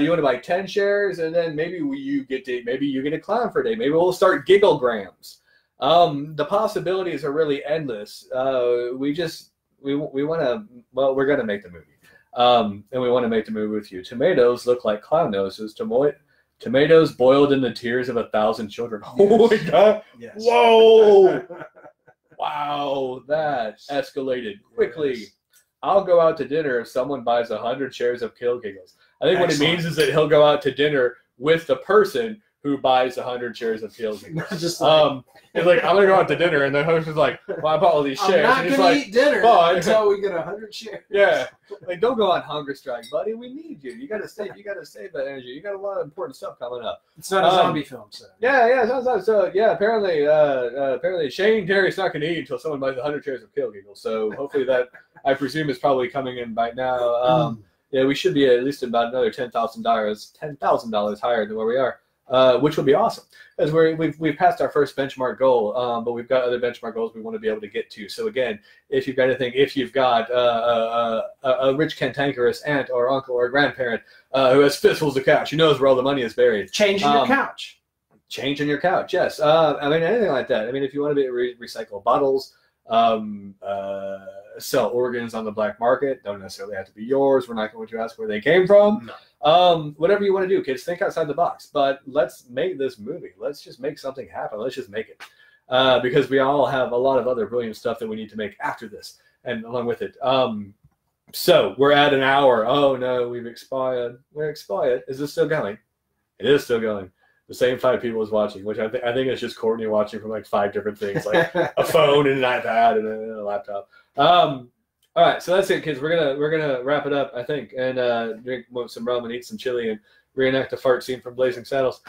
You want to buy 10 shares, and then maybe you get a clown for a day. Maybe we'll start Gigglegrams. The possibilities are really endless. We want to. Well, we're gonna make the movie. And we want to make the movie with you. Tomatoes look like clown noses. Tomatoes boiled in the tears of 1,000 children. Yes. Oh my God! Yes. Whoa! Wow, that escalated quickly. Yes. I'll go out to dinner if someone buys 100 shares of Kill Giggles. I think what it means is that he'll go out to dinner with the person who buys 100 shares of Kill Giggles. Just like, he's like, I'm gonna go out to dinner, and the host is like, well, I bought all these shares. I'm not gonna eat dinner until we get 100 shares. Yeah, like, don't go on hunger strike, buddy. We need you. You gotta save that energy. You got a lot of important stuff coming up. It's not a zombie film, so. Yeah. Apparently, Shane Terry's not gonna eat until someone buys 100 shares of Kill Giggles. So hopefully that, I presume, is probably coming in by now. Yeah, we should be at least about another $10,000 higher than where we are. Which would be awesome, as we've passed our first benchmark goal, but we've got other benchmark goals we want to be able to get to. So again, if you've got a rich cantankerous aunt or uncle or grandparent who has fistfuls of cash, who knows where all the money is buried, changing your couch. Changing your couch, yes. I mean, anything like that. I mean, if you want to recycle bottles, sell organs on the black market, don't necessarily have to be yours. We're not going to ask where they came from. No. Whatever you want to do, kids, think outside the box. But let's make this movie. Let's just make something happen. Let's just make it. Because we all have a lot of other brilliant stuff that we need to make after this and along with it. So we're at an hour. Oh no, we've expired. We're expired. Is this still going? It is still going. The same 5 people is watching, which I think it's just Courtney watching from like 5 different things, like a phone and an iPad and a laptop. All right, so that's it, kids. We're gonna wrap it up, I think, and drink some rum and eat some chili and reenact a fart scene from Blazing Saddles.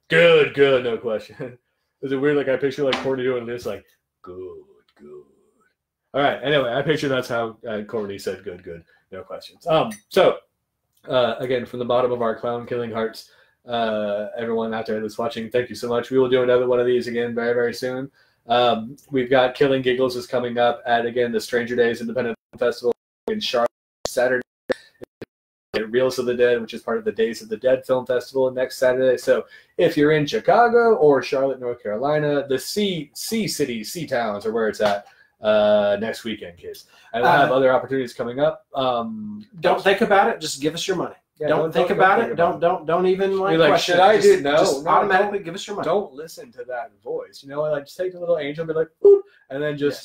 Good, no question. Is it weird? Like, I picture like Courtney doing this, like good. All right. Anyway, I picture that's how Courtney said good, no questions. So again, from the bottom of our clown killing hearts, everyone out there that's watching, thank you so much. We will do another one of these again very, very soon. We've got Killing Giggles is coming up at, again, the Stranger Days Independent Film Festival in Charlotte Saturday. Reels of the Dead, which is part of the Days of the Dead Film Festival, next Saturday. So if you're in Chicago or Charlotte, North Carolina, the C towns are where it's at next weekend, kids. And we'll have other opportunities coming up. Don't think about it. Just give us your money. Yeah, don't think about it. Don't even like question. Should I do? No, automatically give us your money. Don't listen to that voice. You know, like, just take the little angel, and be like, boop, and then just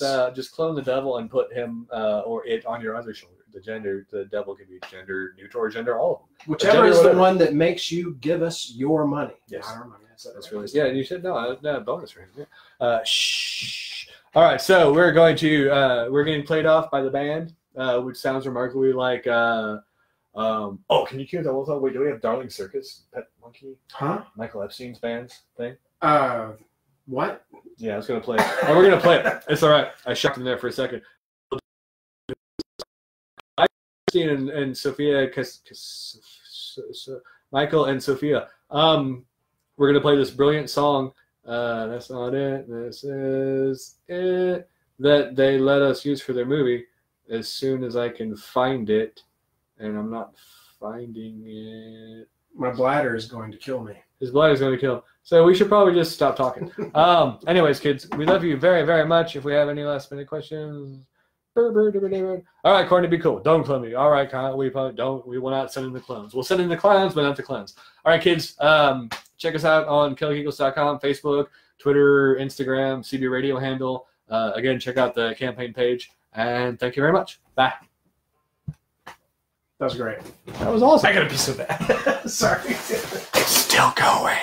clone the devil and put him or it on your other shoulder. The devil can be gender neutral or gender all of them. Whichever is the one that makes you give us your money. Yes, not our money. That's really You said no. Bonus for him. Yeah. Shh. All right, so we're getting played off by the band, which sounds remarkably like. Can you cue that one song? Wait, do we have Darling Circus, Pet Monkey? Huh? Michael Epstein's band's thing? What? Yeah, I was going to play it. We're going to play it. It's all right. I shocked him there for a second. Epstein and Sophia, Michael and Sophia, we're going to play this brilliant song. That's not it. This is it. That they let us use for their movie as soon as I can find it. And I'm not finding it. My bladder is going to kill me. His bladder is going to kill him. So we should probably just stop talking. Anyways, kids, we love you very, very much. If we have any last minute questions. All right, Courtney, be cool. Don't clone me. All right, Kyle, we will not send in the clones. We'll send in the clowns, but not the clones. All right, kids, check us out on killgiggles.com, Facebook, Twitter, Instagram, CB Radio handle. Again, check out the campaign page. And thank you very much. Bye. That was great. That was awesome. I gotta be so bad. Sorry. It's still going.